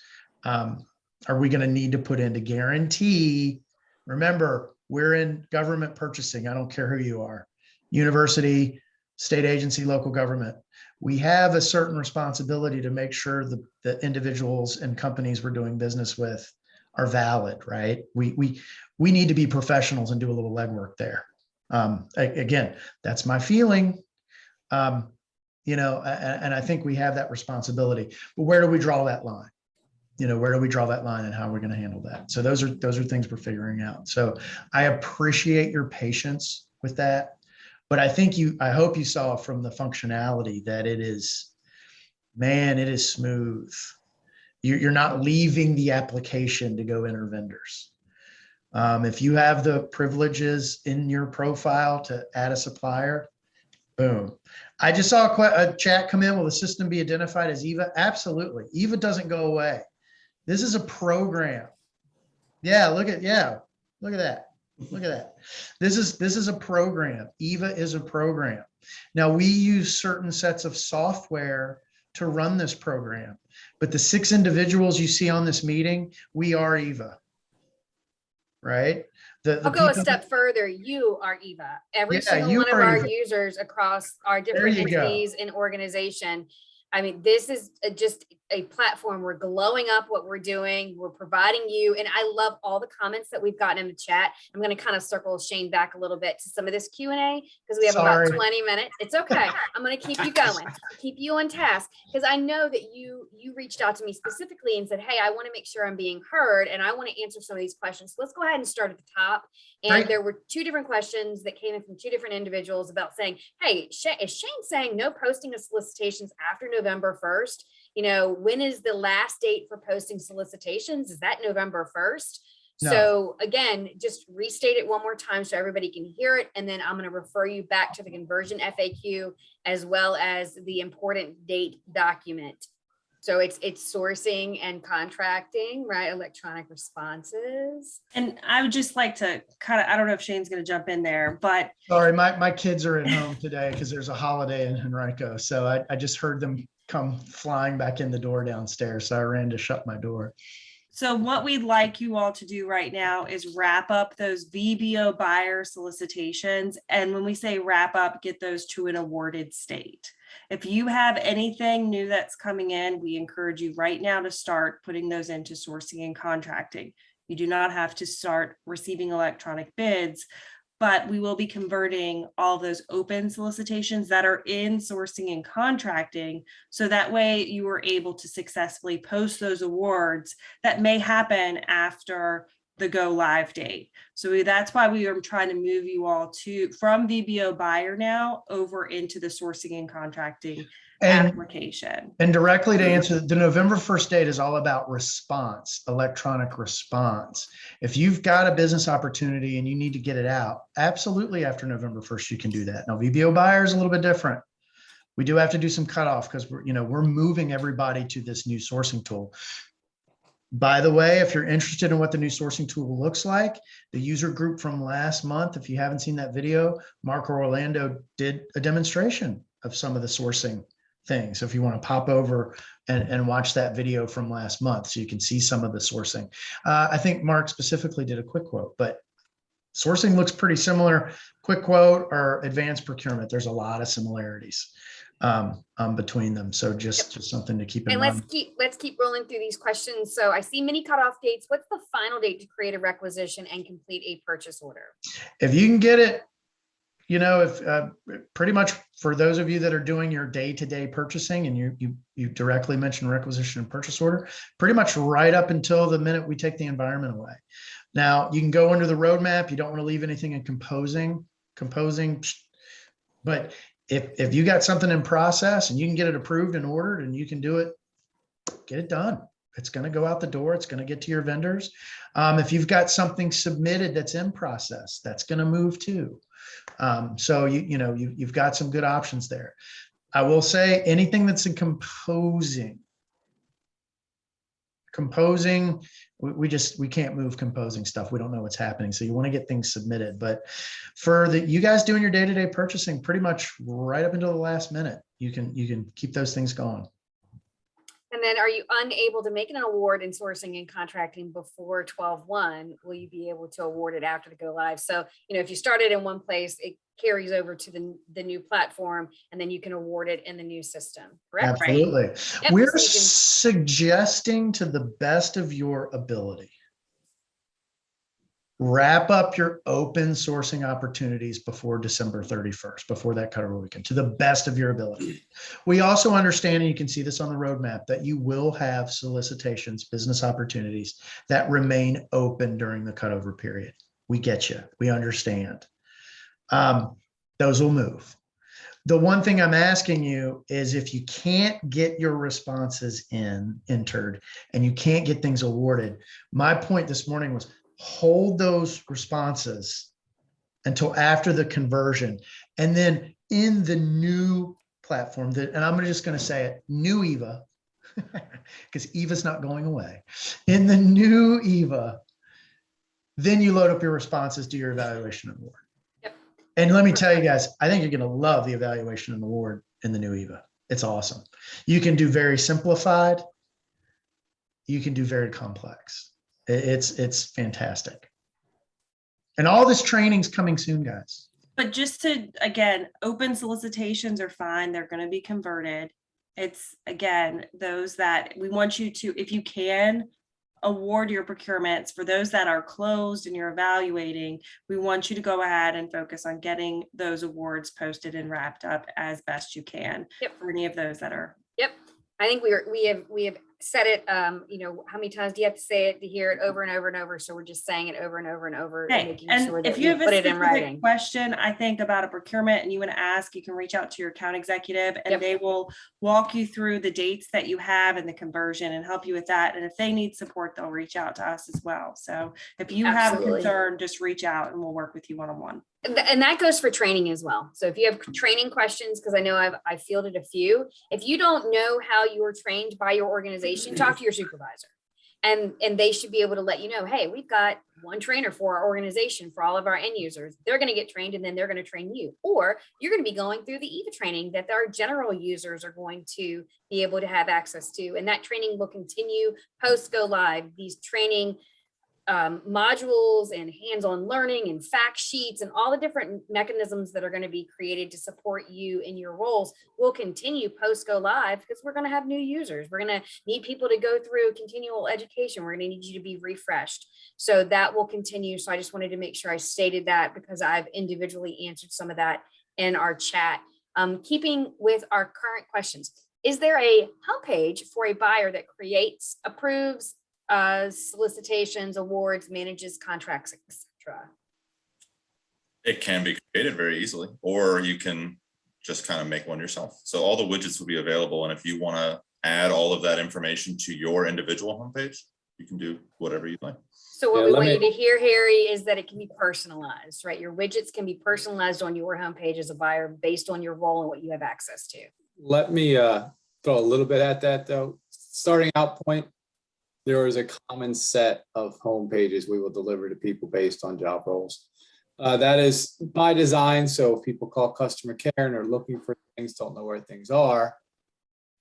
are we going to need to put in to guarantee. Remember, we're in government purchasing. I don't care who you are, university, state agency, local government. We have a certain responsibility to make sure the individuals and companies we're doing business with are valid, right? We need to be professionals and do a little legwork there. Again, that's my feeling. And I think we have that responsibility. But where do we draw that line? Where do we draw that line, and how we're going to handle that? So those are things we're figuring out. So I appreciate your patience with that. But I hope you saw from the functionality that it is smooth. You're not leaving the application to go enter vendors. If you have the privileges in your profile to add a supplier, boom. I just saw a chat come in. Will the system be identified as eVA? Absolutely. eVA doesn't go away. This is a program. Yeah, look at that. Look at that. This is a program. eVA is a program. Now we use certain sets of software to run this program, but the 6 individuals you see on this meeting, we are eVA, right? I'll go a step further. You are eVA. Every single one of our users across our different entities and organization. This is just a platform. We're glowing up what we're doing. We're providing you. And I love all the comments that we've gotten in the chat. I'm going to kind of circle Shane back a little bit to some of this Q&A because we have about 20 minutes. It's okay. I'm going to keep you going, keep you on task, because I know that you reached out to me specifically and said, hey, I want to make sure I'm being heard and I want to answer some of these questions. So let's go ahead and start at the top. And there were 2 different questions that came in from 2 different individuals about saying, hey, is Shane saying no posting of solicitations after November 1st? When is the last date for posting solicitations? Is that November 1st? No. So again, just restate it one more time so everybody can hear it. And then I'm going to refer you back to the conversion FAQ as well as the important date document. So it's sourcing and contracting, right? Electronic responses. And I would just like to kind of, I don't know if Shane's going to jump in there, but Sorry, my kids are at home today because there's a holiday in Henrico. So I just heard them come flying back in the door downstairs. So I ran to shut my door. so what we'd like you all to do right now is wrap up those VBO buyer solicitations. And when we say wrap up, get those to an awarded state. If you have anything new that's coming in, we encourage you right now to start putting those into sourcing and contracting. You do not have to start receiving electronic bids, but we will be converting all of those open solicitations that are in sourcing and contracting. So that way you are able to successfully post those awards that may happen after the go live date. So that's why we are trying to move you all from VBO buyer now over into the sourcing and contracting application. And directly to answer, the November 1st date is all about response, electronic response. If you've got a business opportunity and you need to get it out, absolutely after November 1st, you can do that. Now, VBO buyer is a little bit different. We do have to do some cutoff because we're moving everybody to this new sourcing tool. By the way, if you're interested in what the new sourcing tool looks like, the user group from last month, if you haven't seen that video, Mark Orlando did a demonstration of some of the sourcing things. So if you want to pop over and watch that video from last month, so you can see some of the sourcing. I think Mark specifically did a quick quote, but sourcing looks pretty similar. Quick quote or advanced procurement, there's a lot of similarities between them. So just something to keep in mind. Let's keep rolling through these questions. So I see many cutoff dates. What's the final date to create a requisition and complete a purchase order? If you can get it, if pretty much for those of you that are doing your day-to-day purchasing and you directly mentioned requisition and purchase order, pretty much right up until the minute we take the environment away. Now you can go under the roadmap. You don't want to leave anything in composing, but if you got something in process and you can get it approved and ordered and you can do it, get it done. It's going to go out the door. It's going to get to your vendors. If you've got something submitted that's in process, that's going to move too. So you've got some good options there. I will say anything that's in composing, we can't move composing stuff. We don't know what's happening. So you want to get things submitted, but for you guys doing your day-to-day purchasing, pretty much right up until the last minute, you can keep those things going. And then are you unable to make an award in sourcing and contracting before 12/1? Will you be able to award it after the go live? So, if you started in one place, it carries over to the new platform and then you can award it in the new system. Correct? Absolutely. Right? Yep, We're so suggesting to the best of your ability, wrap up your open sourcing opportunities before December 31st, before that cutover weekend, to the best of your ability. We also understand, and you can see this on the roadmap, that you will have solicitations, business opportunities that remain open during the cutover period. We get you. We understand. Those will move. The one thing I'm asking you is if you can't get your responses entered and you can't get things awarded, my point this morning was hold those responses until after the conversion. And then in the new platform and I'm just going to say it, new eVA, because eVA's not going away. In the new eVA, then you load up your responses to your evaluation and award. Yep. And let me tell you guys, I think you're going to love the evaluation and award in the new eVA. It's awesome. You can do very simplified. You can do very complex. It's fantastic. And all this training's coming soon, guys. But just to, again, open solicitations are fine. They're going to be converted. It's, again, those that we want you to, if you can, award your procurements. For those that are closed and you're evaluating, we want you to go ahead and focus on getting those awards posted and wrapped up as best you can. Yep. For any of those that are. Yep. I think we have said it, you know, how many times do you have to say it to hear it over and over and over? So we're just saying it over and over and over, and Okay, making and sure if that you we have a put it in specific writing. question, I think about a procurement and you want to ask, you can reach out to your account executive and Yep. they will walk you through the dates that you have and the conversion and help you with that. And if they need support, they'll reach out to us as well. So if you have a Absolutely. concern, just reach out and we'll work with you one-on-one. And that goes for training as well. So if you have training questions, because I know I've fielded a few, if you don't know how you were trained by your organization, talk to your supervisor. And they should be able to let you know, hey, we've got one trainer for our organization for all of our end users. They're going to get trained and then they're going to train you. Or you're going to be going through the eVA training that our general users are going to be able to have access to. And that training will continue post go live. These training modules and hands-on learning and fact sheets and all the different mechanisms that are going to be created to support you in your roles will continue post go live, because we're going to have new users. We're going to need people to go through continual education. We're going to need you to be refreshed. So that will continue. So I just wanted to make sure I stated that, because I've individually answered some of that in our chat. Keeping with our current questions, is there a homepage for a buyer that creates, approves, solicitations, awards, manages contracts, etc.? It can be created very easily, or you can just kind of make one yourself. So all the widgets will be available. And if you want to add all of that information to your individual homepage, you can do whatever you like. So what we want you to hear, Harry, is that it can be personalized, right? Your widgets can be personalized on your homepage as a buyer based on your role and what you have access to. Let me throw a little bit at that though. Starting out point, there is a common set of home pages we will deliver to people based on job roles. That is by design. So if people call customer care and are looking for things, don't know where things are,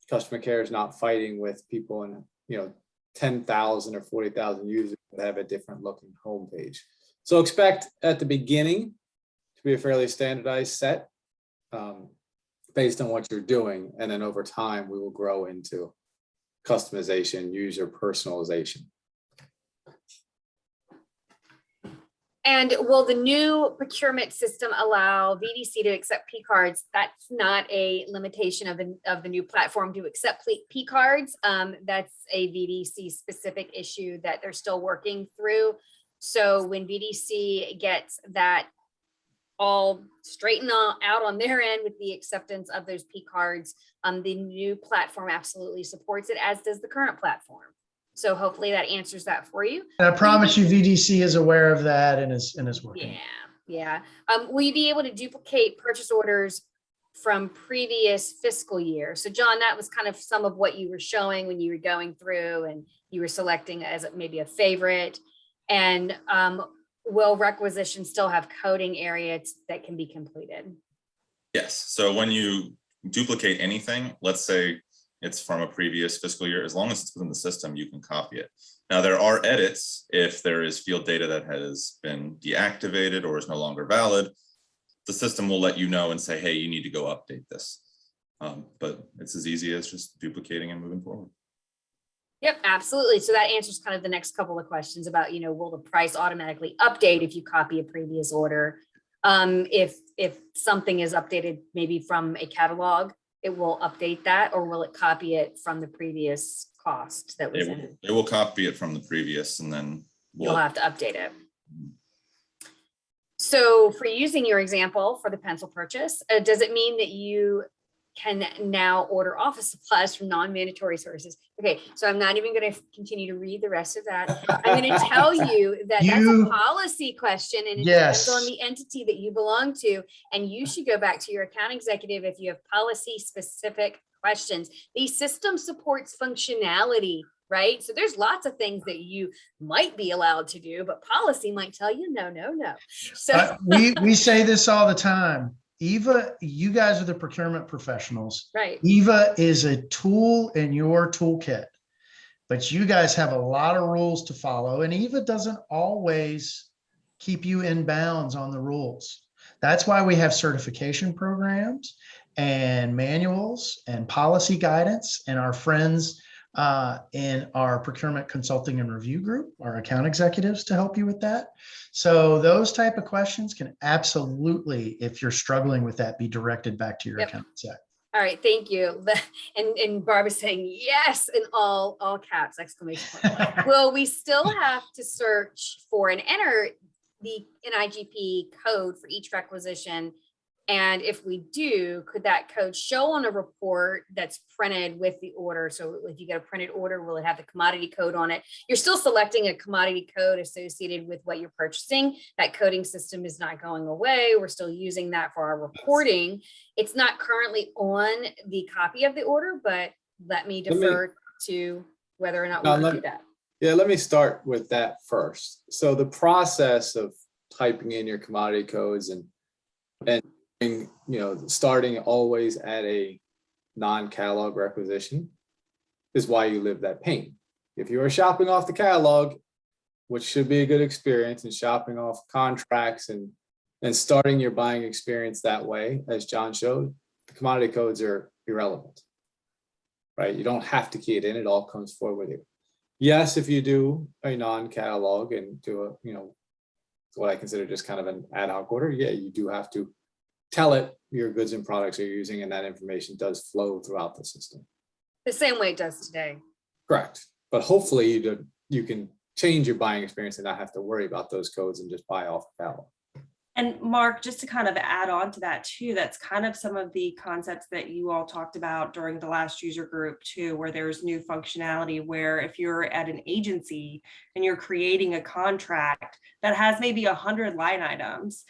customer care is not fighting with people in, 10,000 or 40,000 users that have a different looking home page. So expect at the beginning to be a fairly standardized set based on what you're doing. And then over time, we will grow into customization, user personalization. And will the new procurement system allow VDC to accept P cards? That's not a limitation of the new platform to accept P cards. That's a VDC specific issue that they're still working through. So when VDC gets that all straightened out on their end with the acceptance of those P cards, the new platform absolutely supports it, as does the current platform. So hopefully that answers that for you. And I promise you VDC is aware of that and is working. Yeah. Will you be able to duplicate purchase orders from previous fiscal year? So John, that was kind of some of what you were showing when you were going through and you were selecting as maybe a favorite. And will requisition still have coding areas that can be completed? Yes. So when you duplicate anything, let's say it's from a previous fiscal year, as long as it's within the system, you can copy it. Now, there are edits if there is field data that has been deactivated or is no longer valid. The system will let you know and say, hey, you need to go update this. But it's as easy as just duplicating and moving forward. Yep, absolutely. So that answers kind of the next couple of questions about, will the price automatically update if you copy a previous order? If something is updated maybe from a catalog, it will update that, or will it copy it from the previous cost that was in it? It will copy it from the previous, and then you'll have to update it. So for using your example for the pencil purchase, does it mean that you can now order office supplies from non-mandatory sources? Okay, so I'm not even going to continue to read the rest of that. I'm going to tell you that that's a policy question, and it depends on the entity that you belong to. And you should go back to your account executive if you have policy specific questions. These system supports functionality, right? So there's lots of things that you might be allowed to do, but policy might tell you no. So we say this all the time. eVA, you guys are the procurement professionals. Right. eVA is a tool in your toolkit, but you guys have a lot of rules to follow, and eVA doesn't always keep you in bounds on the rules. That's why we have certification programs and manuals and policy guidance, and our friends in our procurement consulting and review group, our account executives, to help you with that. So those type of questions can absolutely, if you're struggling with that, be directed back to your account exec. All right, thank you. And Barbara's saying yes in all caps, exclamation point. Will we still have to search for and enter the NIGP code for each requisition? And if we do, could that code show on a report that's printed with the order? So if you get a printed order, will it have the commodity code on it? You're still selecting a commodity code associated with what you're purchasing. That coding system is not going away. We're still using that for our reporting. It's not currently on the copy of the order, but let me defer to whether or not we can do that. Yeah, let me start with that first. So the process of typing in your commodity codes and starting always at a non-catalog requisition is why you live that pain. If you are shopping off the catalog, which should be a good experience, and shopping off contracts and starting your buying experience that way, as John showed, the commodity codes are irrelevant, right? You don't have to key it in, it all comes forward with you. Yes, if you do a non-catalog and do what I consider just kind of an ad hoc order, yeah, you do have to tell it your goods and products you're using, and that information does flow throughout the system. The same way it does today. Correct. But hopefully you can change your buying experience and not have to worry about those codes and just buy off the catalog. And Mark, just to kind of add on to that too, that's kind of some of the concepts that you all talked about during the last user group too, where there's new functionality where if you're at an agency and you're creating a contract that has maybe 100 line items,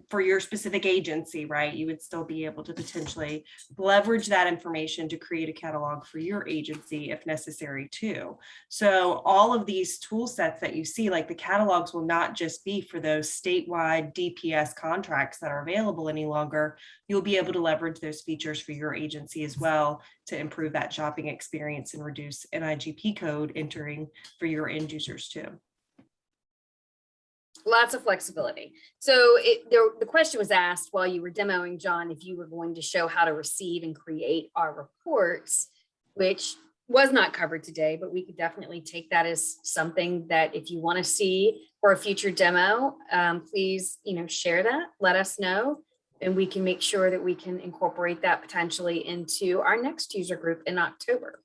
for your specific agency, right? You would still be able to potentially leverage that information to create a catalog for your agency if necessary too. So all of these tool sets that you see, like the catalogs, will not just be for those statewide DPS contracts that are available any longer. You'll be able to leverage those features for your agency as well to improve that shopping experience and reduce NIGP code entering for your end users too. Lots of flexibility. So the question was asked while you were demoing, John, if you were going to show how to receive and create our reports, which was not covered today, but we could definitely take that as something that if you want to see for a future demo, please, share that, let us know, and we can make sure that we can incorporate that potentially into our next user group in October.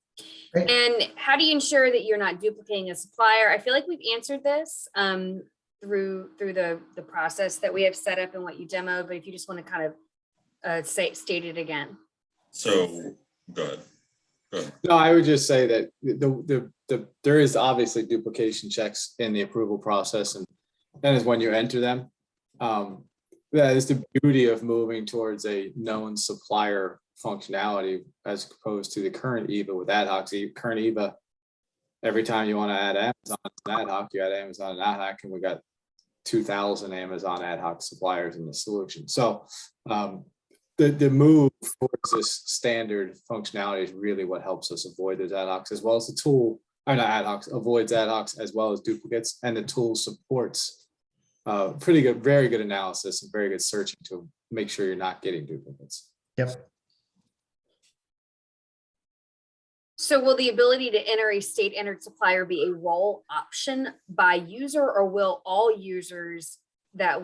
Great. And how do you ensure that you're not duplicating a supplier? I feel like we've answered this through the process that we have set up and what you demoed, but if you just want to kind of state it again. So good. No, I would just say that there is obviously duplication checks in the approval process, and that is when you enter them. That is the beauty of moving towards a known supplier functionality as opposed to the current eVA with ad hoc. So current eVA, every time you want to add Amazon and ad hoc, you add Amazon and ad hoc, and we got 2,000 Amazon ad hoc suppliers in the solution. So the move towards this standard functionality is really what helps us avoid those ad hocs, as well as the tool, or not ad hocs, avoids ad hocs as well as duplicates, and the tool supports pretty good, very good analysis and very good searching to make sure you're not getting duplicates. Yep. So will the ability to enter a state entered supplier be a role option by user, or will all users that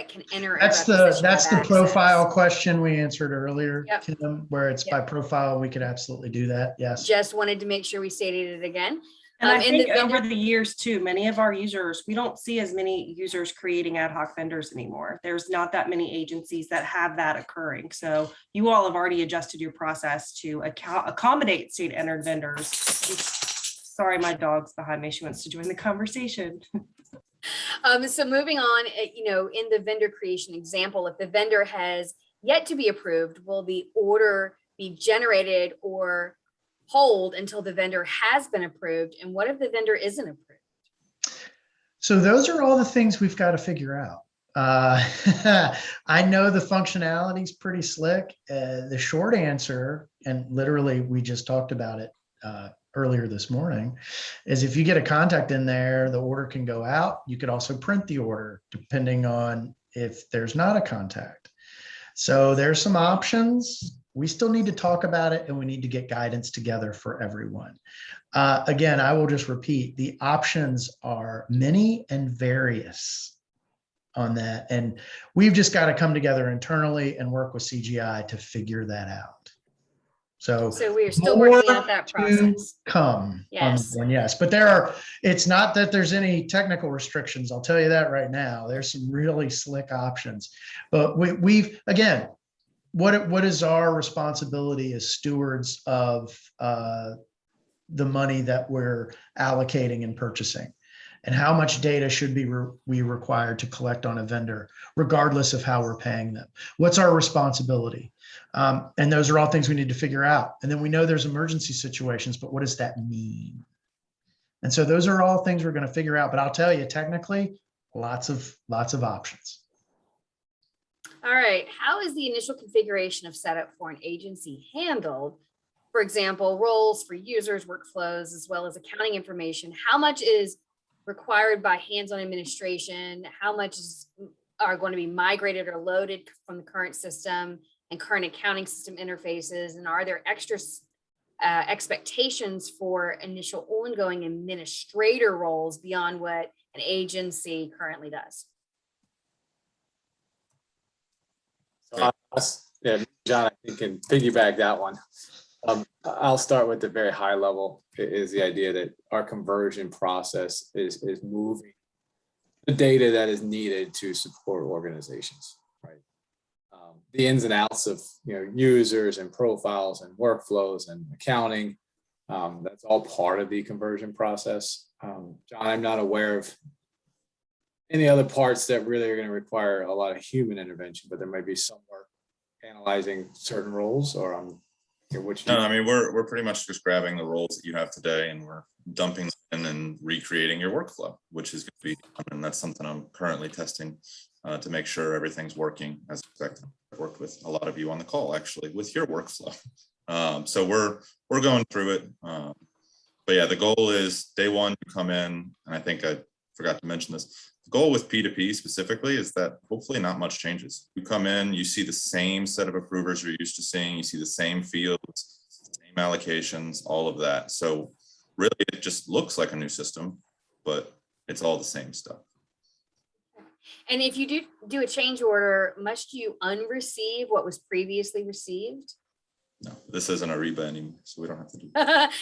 can enter? That's the profile question we answered earlier, yep. Tim, where it's by profile. We could absolutely do that. Yes. Just wanted to make sure we stated it again. And I think over the years too, many of our users, we don't see as many users creating ad hoc vendors anymore. There's not that many agencies that have that occurring. So you all have already adjusted your process to accommodate state entered vendors. Sorry, my dog's behind me. She wants to join the conversation. So moving on, in the vendor creation example, if the vendor has yet to be approved, will the order be generated or hold until the vendor has been approved? And what if the vendor isn't approved? So those are all the things we've got to figure out. I know the functionality is pretty slick. The short answer, and literally we just talked about it earlier this morning, is if you get a contact in there, the order can go out. You could also print the order depending on if there's not a contact. So there's some options. We still need to talk about it, and we need to get guidance together for everyone. Again, I will just repeat, the options are many and various on that. And we've just got to come together internally and work with CGI to figure that out. So So we are still more working out that to process. come on Yes. that one, yes, but it's not that there's any technical restrictions. I'll tell you that right now. There's some really slick options, but we've, again, what is our responsibility as stewards of the money that we're allocating and purchasing? And how much data should we required to collect on a vendor, regardless of how we're paying them? What's our responsibility? And those are all things we need to figure out. And then we know there's emergency situations, but what does that mean? And so those are all things we're going to figure out. But I'll tell you, technically, lots of options. All right. How is the initial configuration of setup for an agency handled? For example, roles for users, workflows, as well as accounting information. How much is required by hands-on administration? How much are going to be migrated or loaded from the current system and current accounting system interfaces? And are there extra expectations for initial ongoing administrator roles beyond what an agency currently does? So yeah, John, I think can piggyback that one. I'll start with the very high level, is the idea that our conversion process is moving the data that is needed to support organizations, right? The ins and outs of users and profiles and workflows and accounting, that's all part of the conversion process. John, I'm not aware of any other parts that really are going to require a lot of human intervention, but there might be some work analyzing certain roles, or No, I mean, we're pretty much just grabbing the roles that you have today and we're dumping them in and recreating your workflow, which is going to be, and that's something I'm currently testing to make sure everything's working as expected. I've worked with a lot of you on the call, actually, with your workflow. So we're going through it. But yeah, the goal is day one, you come in, and I think I forgot to mention this. The goal with P2P specifically is that hopefully not much changes. You come in, you see the same set of approvers you're used to seeing, you see the same fields, same allocations, all of that. So really it just looks like a new system, but it's all the same stuff. And if you do a change order, must you unreceive what was previously received? No, this isn't Ariba anymore, so we don't have to do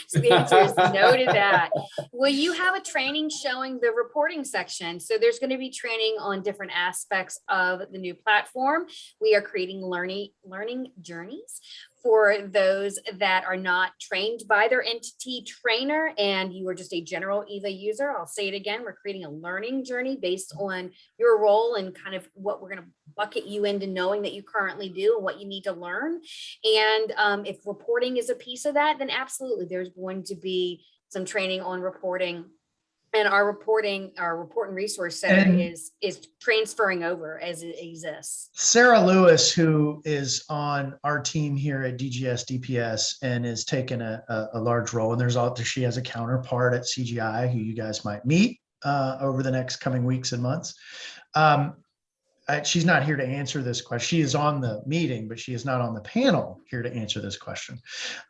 So the answer is no to that. Will you have a training showing the reporting section? So there's going to be training on different aspects of the new platform. We are creating learning journeys for those that are not trained by their entity trainer and you are just a general eVA user. I'll say it again, we're creating a learning journey based on your role and kind of what we're going to bucket you into knowing that you currently do and what you need to learn. And if reporting is a piece of that, then absolutely there's going to be some training on reporting. And our reporting resource center is transferring over as it exists. Sarah Lewis, who is on our team here at DGS DPS and is taking a large role, and she has a counterpart at CGI who you guys might meet over the next coming weeks and months. She's not here to answer this question. She is on the meeting, but she is not on the panel here to answer this question.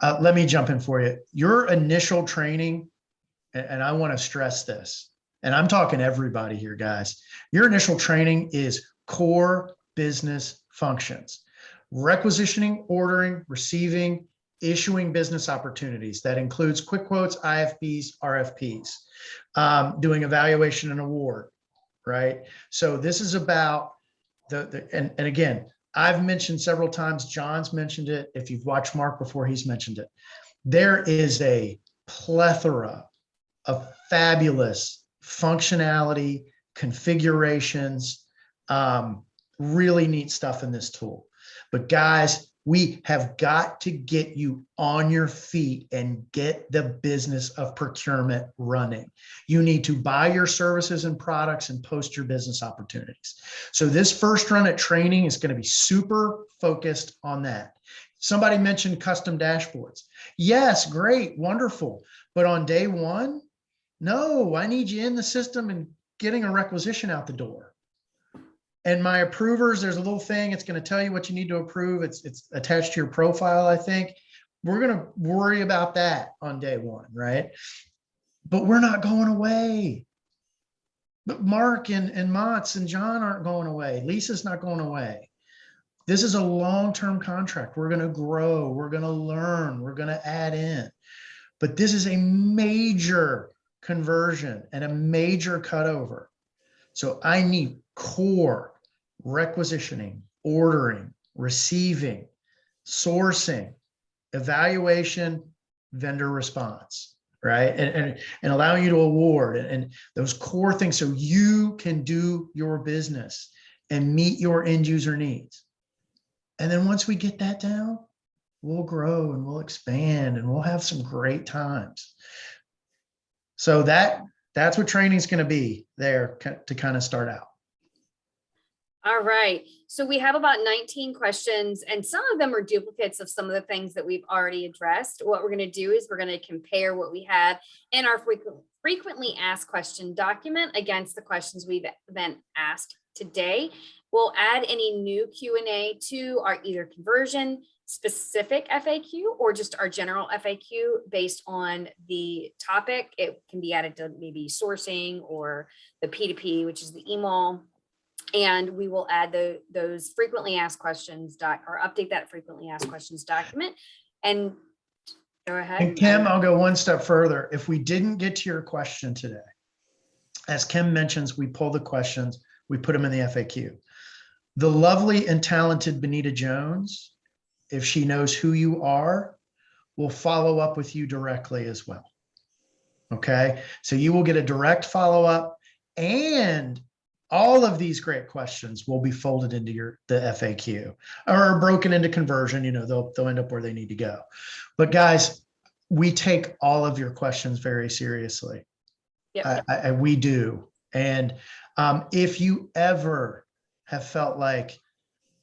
Let me jump in for you. Your initial training, and I want to stress this, and I'm talking everybody here, guys. Your initial training is core business functions, requisitioning, ordering, receiving, issuing business opportunities. That includes quick quotes, IFBs, RFPs, doing evaluation and award, right? So this is about and again, I've mentioned several times, John's mentioned it. If you've watched Mark before, he's mentioned it. There is a plethora of fabulous functionality, configurations, really neat stuff in this tool. But guys, we have got to get you on your feet and get the business of procurement running. You need to buy your services and products and post your business opportunities. So this first run at training is going to be super focused on that. Somebody mentioned custom dashboards. Yes, great, wonderful. But on day one, no, I need you in the system and getting a requisition out the door. And my approvers, there's a little thing, it's going to tell you what you need to approve. It's attached to your profile, I think. We're going to worry about that on day one, right? But we're not going away. But Mark and Mats and John aren't going away. Lisa's not going away. This is a long-term contract. We're going to grow, we're going to learn, we're going to add in. But this is a major conversion and a major cutover. So I need core requisitioning, ordering, receiving, sourcing, evaluation, vendor response, right? And allowing you to award and those core things so you can do your business and meet your end user needs. And then once we get that down, we'll grow and we'll expand and we'll have some great times. So that's what training is going to be there to kind of start out. All right. So we have about 19 questions, and some of them are duplicates of some of the things that we've already addressed. What we're going to do is we're going to compare what we have in our frequently asked question document against the questions we've been asked today. We'll add any new Q&A to our either conversion specific FAQ or just our general FAQ based on the topic. It can be added to maybe sourcing or the P2P, which is the email. And we will add those frequently asked questions or update that frequently asked questions document. And go ahead. And Kim, I'll go one step further. If we didn't get to your question today, as Kim mentions, we pull the questions, we put them in the FAQ. The lovely and talented Benita Jones, if she knows who you are, will follow up with you directly as well. Okay, so you will get a direct follow-up, and all of these great questions will be folded into the FAQ or broken into conversion. You know, they'll end up where they need to go. But guys, we take all of your questions very seriously. Yep. We do. And if you ever have felt like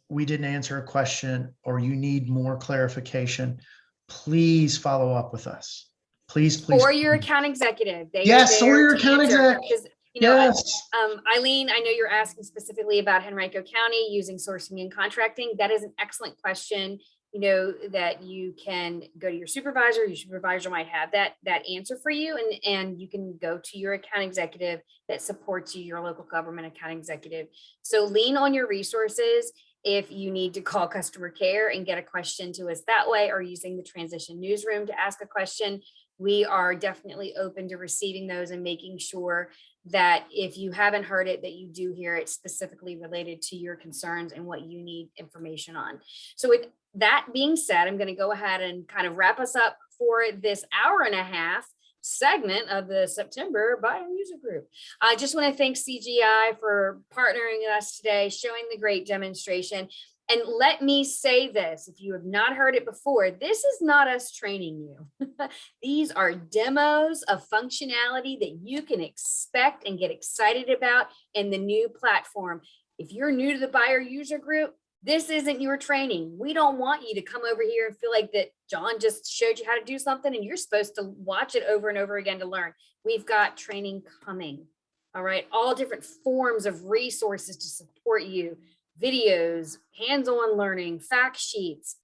we didn't answer a question or you need more clarification, please follow up with us. Please. Or your account executive. Yes, or your account executive. You know, yes. Eileen, I know you're asking specifically about Henrico County using sourcing and contracting. That is an excellent question. You know, that you can go to your supervisor. Your supervisor might have that answer for you, and you can go to your account executive that supports you, your local government account executive. So lean on your resources. If you need to call customer care and get a question to us that way, or using the transition newsroom to ask a question, we are definitely open to receiving those and making sure that if you haven't heard it, that you do hear it specifically related to your concerns and what you need information on. So with that being said, I'm going to go ahead and kind of wrap us up for this hour and a half segment of the September Buyer User Group. I just want to thank CGI for partnering with us today, showing the great demonstration. And let me say this, if you have not heard it before, this is not us training you. These are demos of functionality that you can expect and get excited about in the new platform. If you're new to the Buyer User Group, this isn't your training. We don't want you to come over here and feel like that John just showed you how to do something and you're supposed to watch it over and over again to learn. We've got training coming. All right, all different forms of resources to support you. Videos, hands-on learning, fact sheets,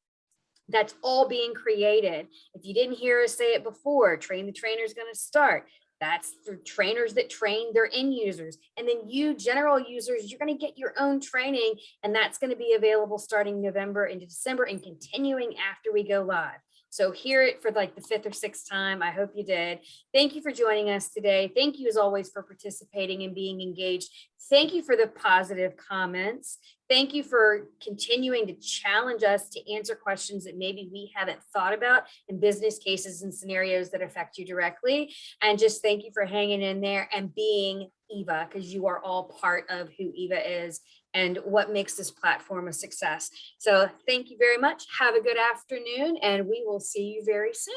that's all being created. If you didn't hear us say it before, Train the Trainer is going to start. That's for trainers that train their end users. And then you general users, you're going to get your own training, and that's going to be available starting November into December and continuing after we go live. So hear it for like the 5th or 6th time. I hope you did. Thank you for joining us today. Thank you as always for participating and being engaged. Thank you for the positive comments. Thank you for continuing to challenge us to answer questions that maybe we haven't thought about in business cases and scenarios that affect you directly. And just thank you for hanging in there and being eVA, because you are all part of who eVA is and what makes this platform a success. So thank you very much. Have a good afternoon, and we will see you very soon.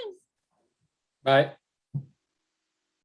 Bye.